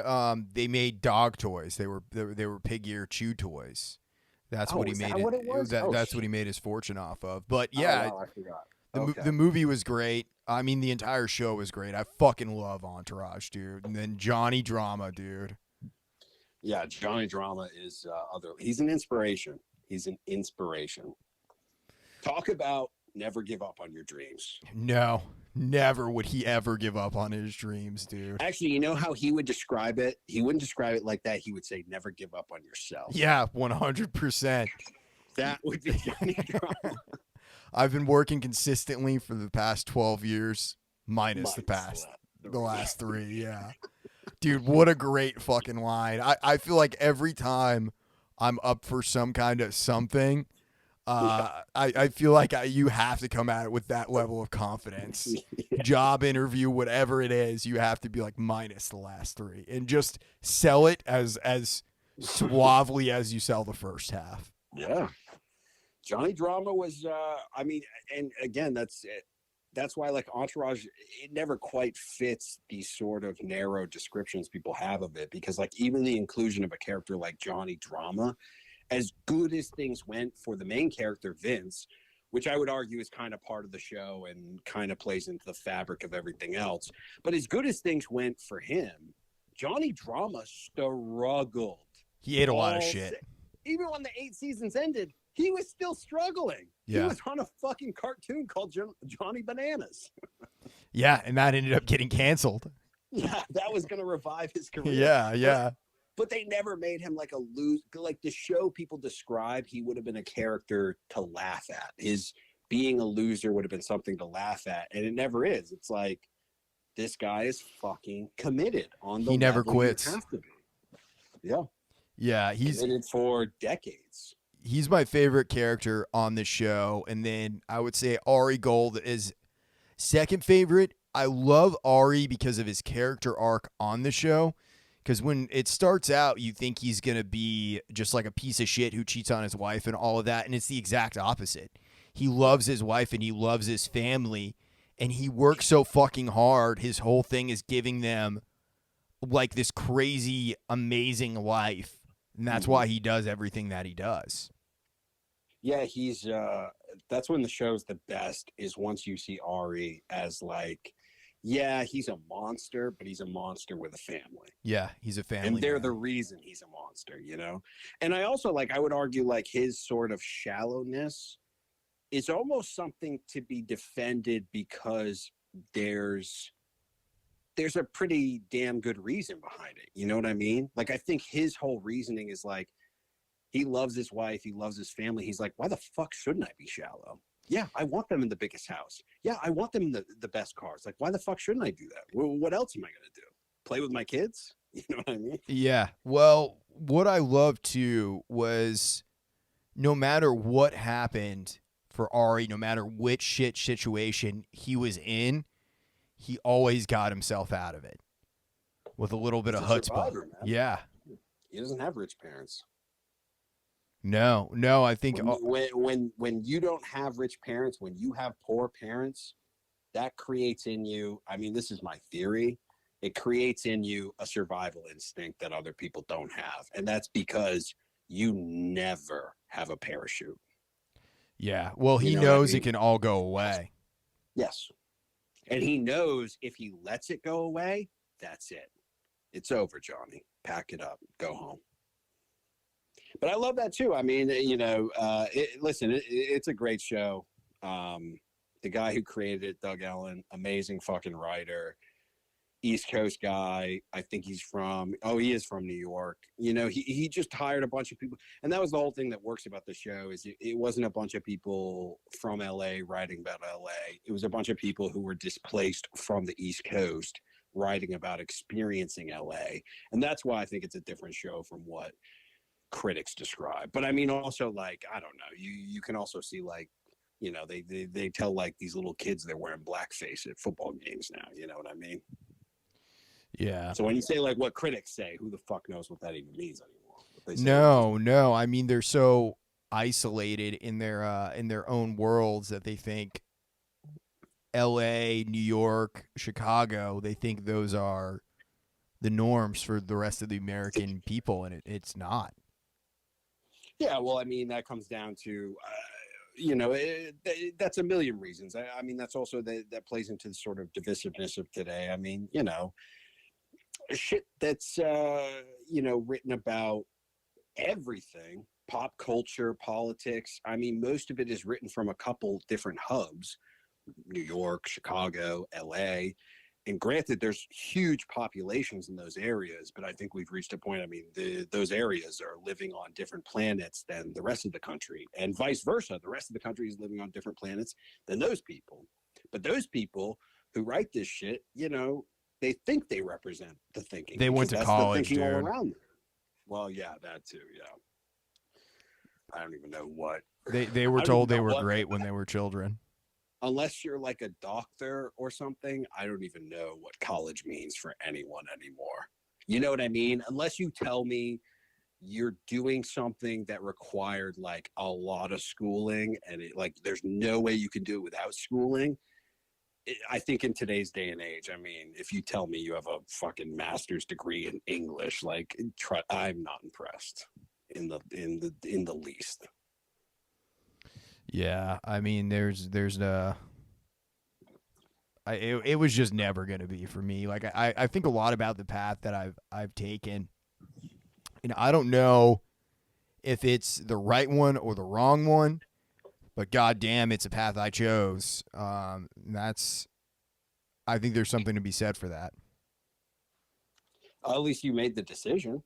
they made dog toys. They were pig ear chew toys. That's what he made. What it was? That's what he made his fortune off of. But yeah, I forgot. The movie was great. I mean, the entire show was great. I fucking love Entourage, dude. And then Johnny Drama, dude. Yeah, Johnny Drama is he's an inspiration. He's an inspiration. Talk about never give up on your dreams. No, never would he ever give up on his dreams, dude. Actually, you know how he would describe it? He wouldn't describe it like that. He would say, never give up on yourself. Yeah, 100%. That would be Johnny Drama. I've been working consistently for the past 12 years, minus the last 3. Yeah. Dude, what a great fucking line. I feel like every time I'm up for some kind of something, I feel like you have to come at it with that level of confidence. Yeah. Job interview, whatever it is, you have to be like minus the last 3 and just sell it as suavely as you sell the first half. Yeah. Johnny Drama was, I mean, and again, that's why like Entourage, it never quite fits these sort of narrow descriptions people have of it, because like even the inclusion of a character like Johnny Drama, as good as things went for the main character, Vince, which I would argue is kind of part of the show and kind of plays into the fabric of everything else. But as good as things went for him, Johnny Drama struggled. He ate a lot of shit. Even when the 8 seasons ended, he was still struggling. Yeah. He was on a fucking cartoon called Johnny Bananas. Yeah, and that ended up getting canceled. Yeah, that was going to revive his career. Yeah. But they never made him like a loser. Like the show people describe, he would have been a character to laugh at. His being a loser would have been something to laugh at, and it never is. It's like, this guy is fucking committed on the He never quits. You have to be. Yeah. Yeah, he's committed for decades. He's my favorite character on the show, and then I would say Ari Gold is second favorite. I love Ari because of his character arc on the show, because when it starts out, you think he's going to be just like a piece of shit who cheats on his wife and all of that, and it's the exact opposite. he loves his wife and he loves his family, and he works so fucking hard. His whole thing is giving them like this crazy, amazing life. And that's why he does everything that he does. Yeah, he's that's when the show's the best, is once you see Ari as like, yeah, he's a monster, but he's a monster with a family. Yeah, he's a family And they're man. the reason he's a monster, you know? And I also like, I would argue like his sort of shallowness is almost something to be defended because there's a pretty damn good reason behind it. You know what I mean? Like I think his whole reasoning is like, he loves his wife, he loves his family. He's like, why the fuck shouldn't I be shallow? Yeah, I want them in the biggest house. Yeah, I want them in the best cars. Like, why the fuck shouldn't I do that? What else am I going to do? Play with my kids? You know what I mean? Yeah. Well, what I loved too was no matter what happened for Ari, no matter which shit situation he was in, he always got himself out of it with a little bit He's of a chutzpah. survivor, man. Yeah. He doesn't have rich parents. No, I think When you don't have rich parents, when you have poor parents, that creates in you, I mean, this is my theory, it creates in you a survival instinct that other people don't have. And that's because you never have a parachute. yeah. Well, he You know what I knows it mean? can all go away. Yes. And he knows if he lets it go away, that's it. It's over, Johnny. Pack it up. Go home. But I love that too. I mean, you know, listen, it's a great show. The guy who created it, Doug Ellen, amazing fucking writer, East Coast guy. I think he is from New York. You know, he just hired a bunch of people. And that was the whole thing that works about the show is it wasn't a bunch of people from LA writing about LA. It was a bunch of people who were displaced from the East Coast writing about experiencing LA. And that's why I think it's a different show from what critics describe. But I mean, also, like, I don't know, you can also see, like, you know, they tell like these little kids they're wearing blackface at football games now. You know what I mean? Yeah. So when you say like what critics say, who the fuck knows what that even means anymore? What they say No. I mean, they're so isolated in their own worlds that they think L.A., New York, Chicago, they think those are the norms for the rest of the American people, and it's not. Yeah, well, I mean, that comes down to, you know, that's a million reasons. I mean, that's also that plays into the sort of divisiveness of today. I mean, you know, shit that's, you know, written about everything, pop culture, politics. I mean, most of it is written from a couple different hubs, New York, Chicago, LA. And granted, there's huge populations in those areas, but I think we've reached a point. I mean, those areas are living on different planets than the rest of the country, and vice versa. The rest of the country is living on different planets than those people. But those people who write this shit, you know, they think they represent the thinking. They went to that's college, the thinking dude. all around them. Well, yeah, that too. Yeah, I don't even know what They were told they were great when they were children. Unless you're like a doctor or something, I don't even know what college means for anyone anymore. You know what I mean? Unless you tell me you're doing something that required like a lot of schooling and like there's no way you can do it without schooling. I think in today's day and age, I mean, if you tell me you have a fucking master's degree in English, like I'm not impressed in the least. Yeah, I mean, it was just never gonna be for me. Like I think a lot about the path that I've taken, and I don't know if it's the right one or the wrong one, but goddamn, it's a path I chose. I think there's something to be said for that. At least you made the decision.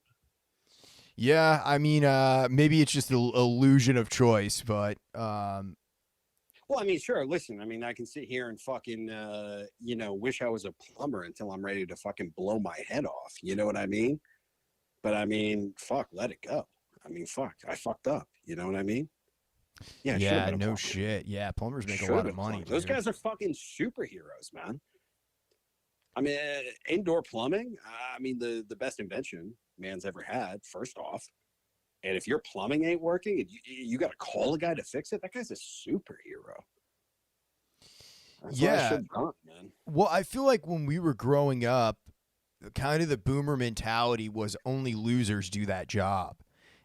Yeah, I mean, maybe it's just an illusion of choice, but well, I mean, sure. Listen, I mean, I can sit here and fucking, you know, wish I was a plumber until I'm ready to fucking blow my head off. You know what I mean? But I mean, fuck, let it go. I mean, fuck, I fucked up. You know what I mean? Yeah, no shit. Yeah, plumbers make a lot of money. Those guys are fucking superheroes, man. I mean, indoor plumbing. I mean, the best invention man's ever had. First off, And if your plumbing ain't working and you got to call a guy to fix it, that guy's a superhero. That's what I Yeah. should have done, man. Well, I feel like when we were growing up, kind of the boomer mentality was only losers do that job.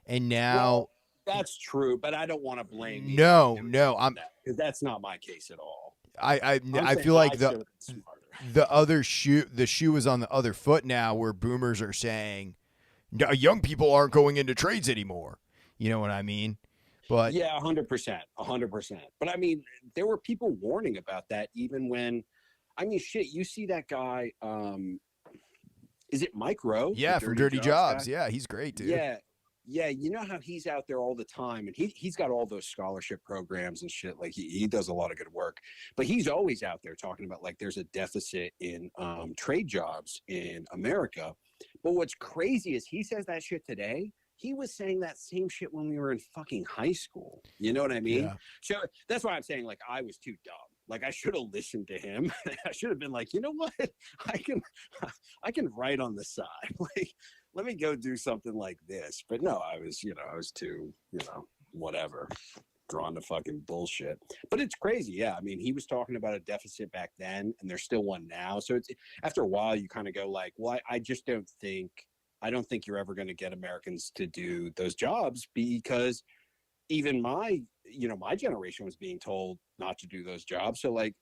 And now, Well, that's true, but I don't want to blame me for no, doing no, I'm that because that's not my case at all. I'm I saying feel I like should have been smarter. the shoe is on the other foot now, where boomers are saying, "No, young people aren't going into trades anymore." You know what I mean? But Yeah, 100%, 100%. But I mean, there were people warning about that even when, I mean, shit, you see that guy, is it Mike Rowe, the yeah, from Dirty Dirty Jobs guy? Jobs, yeah, he's great, dude. Yeah. Yeah, you know how he's out there all the time and he's got all those scholarship programs and shit. Like he does a lot of good work. But he's always out there talking about like there's a deficit in trade jobs in America. But what's crazy is he says that shit today. He was saying that same shit when we were in fucking high school. You know what I mean? Yeah. So that's why I'm saying like I was too dumb. Like I should have listened to him. I should have been like, you know what? I can I can write on the side. Like let me go do something like this. But no, I was too, whatever, drawn to fucking bullshit. But it's crazy. Yeah. I mean, he was talking about a deficit back then and there's still one now. So it's after a while you kind of go like, well, I don't think you're ever going to get Americans to do those jobs because even my generation was being told not to do those jobs. So like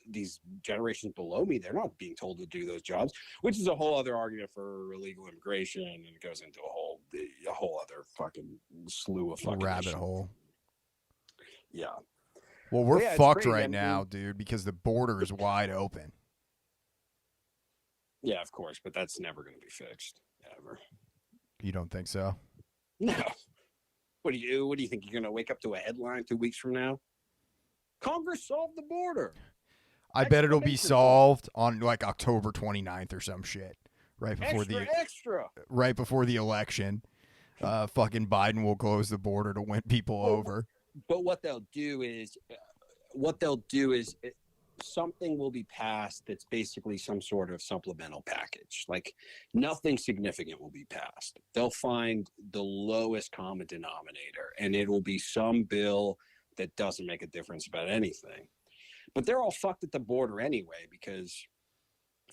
these generations below me, they're not being told to do those jobs, which is a whole other argument for illegal immigration, and it goes into a whole other fucking slew of fucking Rabbit issues. hole. Yeah. Well, we're yeah, fucked crazy. right now, dude, because the border is wide open. Yeah, of course, but that's never going to be fixed ever. You don't think so? No. What do you think? You're going to wake up to a headline 2 weeks from now? Congress solved the border. I bet it'll be solved on like October 29th or some shit. Right before right before the election. Fucking Biden will close the border to win people over. But what they'll do is something will be passed that's basically some sort of supplemental package. Like nothing significant will be passed. They'll find the lowest common denominator and it will be some bill that doesn't make a difference about anything. But they're all fucked at the border anyway because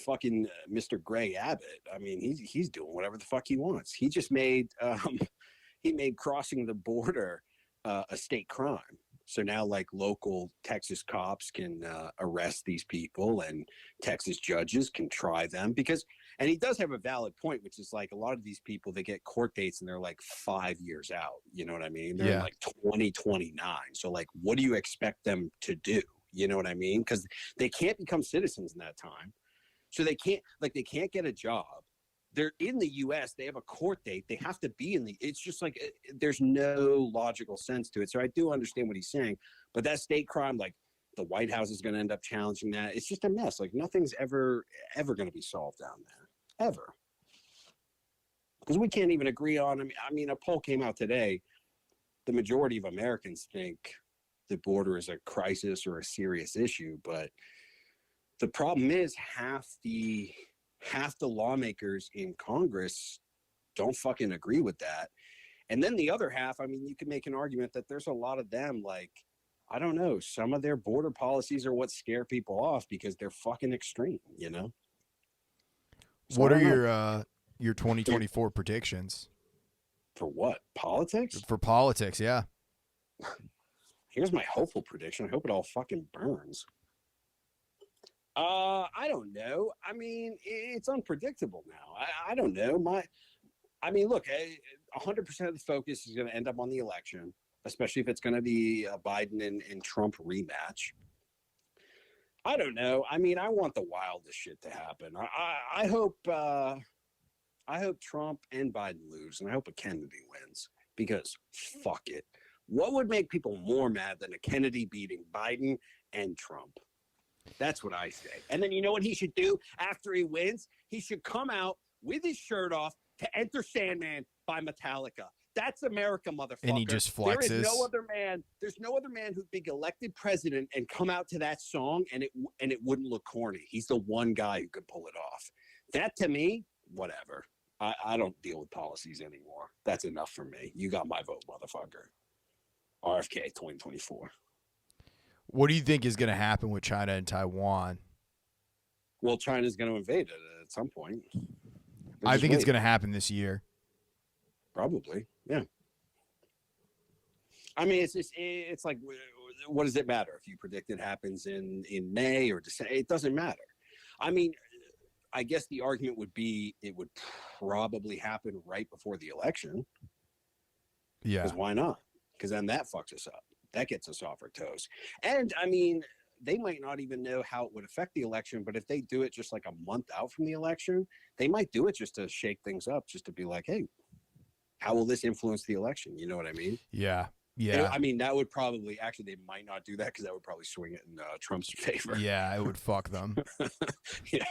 fucking Mr. Gray Abbott, I mean, he's doing whatever the fuck he wants. He just made crossing the border a state crime. So now, like, local Texas cops can arrest these people and Texas judges can try them and he does have a valid point, which is like a lot of these people, they get court dates and they're like 5 years out. You know what I mean? They're in like 2029. So, like, what do you expect them to do? You know what I mean? Because they can't become citizens in that time. So they can't get a job. They're in the U.S. They have a court date. They have to be it's just like, there's no logical sense to it. So I do understand what he's saying, but that state crime, like the White House is going to end up challenging that. It's just a mess. Like nothing's ever going to be solved down there, ever. Because we can't even agree on, I mean, a poll came out today. The majority of Americans think the border is a crisis or a serious issue, but the problem is half the lawmakers in Congress don't fucking agree with that. And then the other half, I mean, you can make an argument that there's a lot of them, like, I don't know, some of their border policies are what scare people off because they're fucking extreme, you know? So what are your 2024 predictions? For what? Politics? For politics, yeah. Here's my hopeful prediction. I hope it all fucking burns. I don't know. I mean, it's unpredictable now. I don't know. Look, 100% of the focus is going to end up on the election, especially if it's going to be a Biden and Trump rematch. I don't know. I mean, I want the wildest shit to happen. I hope Trump and Biden lose, and I hope a Kennedy wins because fuck it. What would make people more mad than a Kennedy beating Biden and Trump? That's what I say. And then you know what he should do after he wins? He should come out with his shirt off to Enter Sandman by Metallica. That's America, motherfucker. And he just flexes. There's no other man who'd be elected president and come out to that song and it wouldn't look corny. He's the one guy who could pull it off. That to me, whatever. I don't deal with policies anymore. That's enough for me. You got my vote, motherfucker. RFK 2024. What do you think is going to happen with China and Taiwan? Well, China's going to invade it at some point. I think it's going to happen this year. Probably, yeah. I mean, it's like, what does it matter if you predict it happens in May or December? It doesn't matter. I mean, I guess the argument would be it would probably happen right before the election. Yeah. Because why not? Because then that fucks us up. That gets us off our toes. And I mean, they might not even know how it would affect the election, but if they do it just like a month out from the election, they might do it just to shake things up, just to be like, hey, how will this influence the election? You know what I mean? Yeah. Yeah. I mean, that would probably actually, they might not do that because that would probably swing it in Trump's favor. Yeah, it would fuck them. Yeah.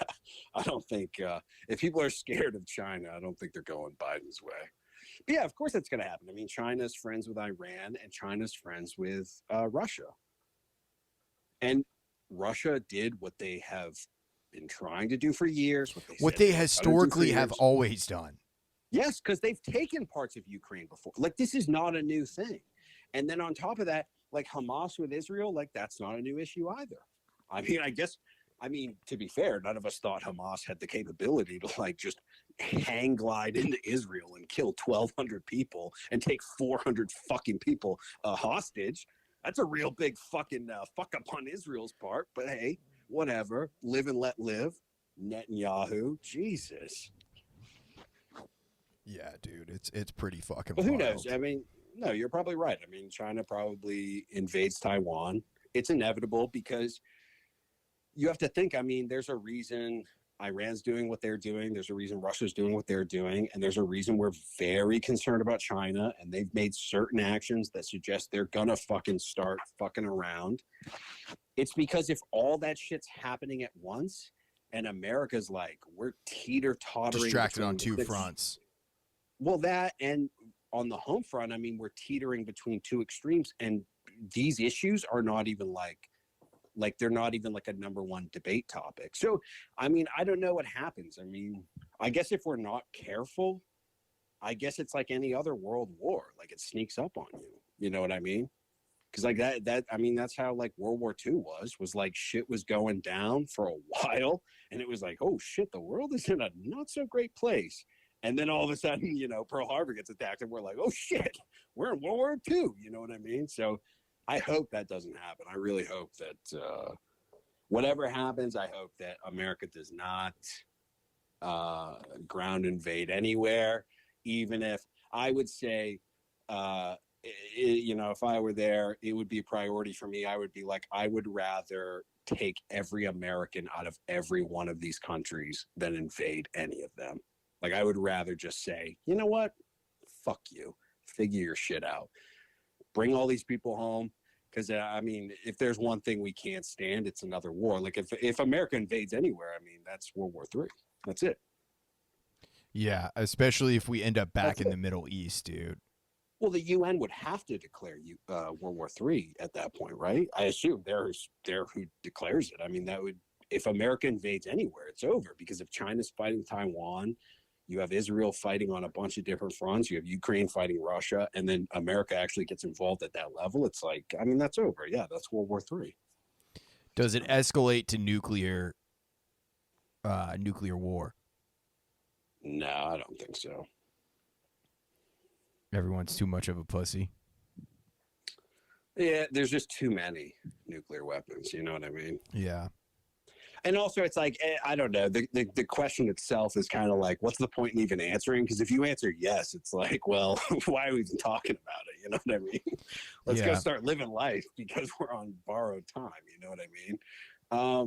I don't think, if people are scared of China, I don't think they're going Biden's way. But yeah, of course that's going to happen. I mean, China's friends with Iran and China's friends with Russia. And Russia did what they have been trying to do for years. What they historically have always done. Yes, because they've taken parts of Ukraine before. Like, this is not a new thing. And then on top of that, like Hamas with Israel, like that's not a new issue either. I mean, to be fair, none of us thought Hamas had the capability to like just hang glide into Israel and kill 1,200 people and take 400 fucking people hostage. That's a real big fucking fuck up on Israel's part. But hey, whatever. Live and let live. Netanyahu. Jesus. Yeah, dude, it's pretty fucking. But who wild. knows? I mean, no, you're probably right. I mean, China probably invades Taiwan. It's inevitable because you have to think. I mean, there's a reason Iran's doing what they're doing. There's a reason Russia's doing what they're doing. And there's a reason we're very concerned about China. And they've made certain actions that suggest they're going to fucking start fucking around. It's because if all that shit's happening at once and America's like, we're teeter-tottering. Distracted on two fronts. Well, that and on the home front, I mean, we're teetering between two extremes. And these issues are not even like they're not even like a number one debate topic. So, I mean, I don't know what happens. I mean, I guess if we're not careful, I guess it's like any other world war. Like it sneaks up on you. You know what I mean? Because like I mean, that's how like World War II was like shit was going down for a while. And it was like, oh shit, the world is in a not so great place. And then all of a sudden, you know, Pearl Harbor gets attacked and we're like, oh shit, we're in World War II. You know what I mean? So I hope that doesn't happen. I really hope that whatever happens, I hope that America does not ground invade anywhere, even if I would say, you know, if I were there, it would be a priority for me. I would be like, I would rather take every American out of every one of these countries than invade any of them. Like, I would rather just say, you know what? Fuck you. Figure your shit out. Bring all these people home. Because, I mean, if there's one thing we can't stand, it's another war. Like, if America invades anywhere, I mean, that's World War III. That's it. Yeah, especially if we end up back in the Middle East, dude. Well, the UN would have to declare World War III at that point, right? I assume they're who declares it. I mean, that would, if America invades anywhere, it's over. Because if China's fighting Taiwan, you have Israel fighting on a bunch of different fronts. You have Ukraine fighting Russia, and then America actually gets involved at that level. It's like, I mean, that's over. Yeah, that's World War III. Does it escalate to nuclear war? No, I don't think so. Everyone's too much of a pussy. Yeah, there's just too many nuclear weapons. You know what I mean? Yeah. And also, it's like, I don't know. The question itself is kind of like, what's the point in even answering? Because if you answer yes, it's like, well, why are we even talking about it? You know what I mean? Let's go start living life because we're on borrowed time. You know what I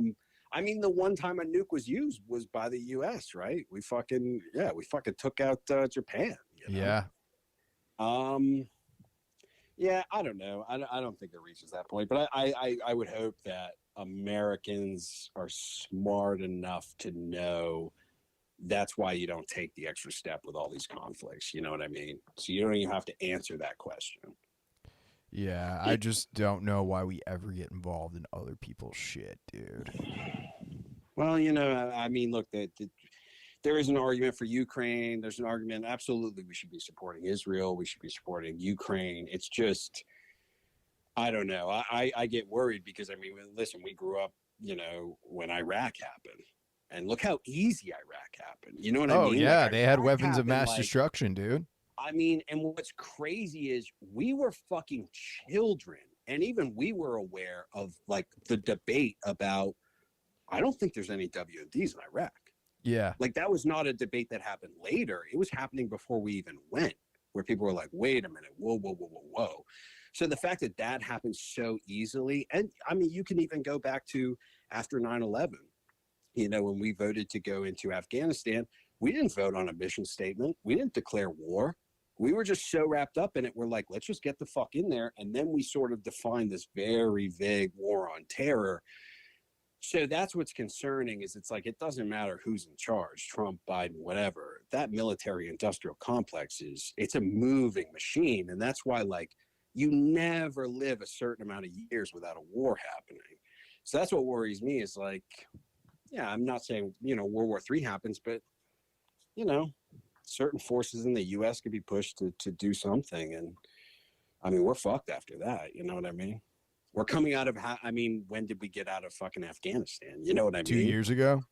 mean? I mean, the one time a nuke was used was by the U.S., right? We fucking took out Japan. You know? Yeah. Yeah, I don't know. I don't think it reaches that point, but I would hope that Americans are smart enough to know that's why you don't take the extra step with all these conflicts. You know what I mean? So you don't even have to answer that question. Yeah, I just don't know why we ever get involved in other people's shit, dude. Well, you know, I mean, look, the there is an argument for Ukraine. There's an argument. Absolutely, we should be supporting Israel. We should be supporting Ukraine. It's just, I don't know. I get worried because, I mean, listen, we grew up, when Iraq happened. And look how easy Iraq happened. You know what I Oh mean? yeah, Like, they had Iraq weapons of happened, mass like, destruction, dude. I mean, and what's crazy is we were fucking children. And even we were aware of, like, the debate about, I don't think there's any WMDs in Iraq. Yeah. Like, that was not a debate that happened later. It was happening before we even went, where people were like, wait a minute, whoa, whoa, whoa, whoa, whoa. So the fact that that happened so easily, and I mean, you can even go back to after 9/11, when we voted to go into Afghanistan, we didn't vote on a mission statement. We didn't declare war. We were just so wrapped up in it. We're like, let's just get the fuck in there. And then we sort of defined this very vague war on terror. So that's what's concerning, is it's like, it doesn't matter who's in charge, Trump, Biden, whatever. That military industrial complex it's a moving machine. And that's why, like, you never live a certain amount of years without a war happening. So that's what worries me, is like, yeah, I'm not saying, World War III happens, but, certain forces in the U.S. could be pushed to do something. And I mean, we're fucked after that. You know what I mean? We're coming out of, when did we get out of fucking Afghanistan? You know what I mean? 2 years ago.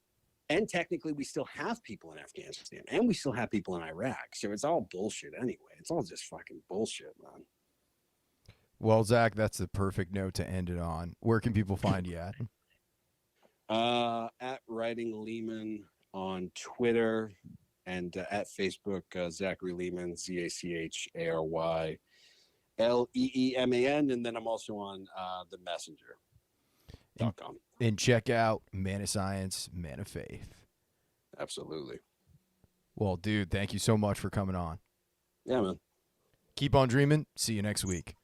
And technically, we still have people in Afghanistan, and we still have people in Iraq. So it's all bullshit anyway. It's all just fucking bullshit, man. Well, Zach, that's the perfect note to end it on. Where can people find you at? At Writing Leeman on Twitter, and at Facebook, Zachary Leeman, ZACHARY LEEMAN, and then I'm also on the messenger.com. And check out Man of Science, Man of Faith. Absolutely. Well, dude, thank you so much for coming on. Yeah, man. Keep on dreaming. See you next week.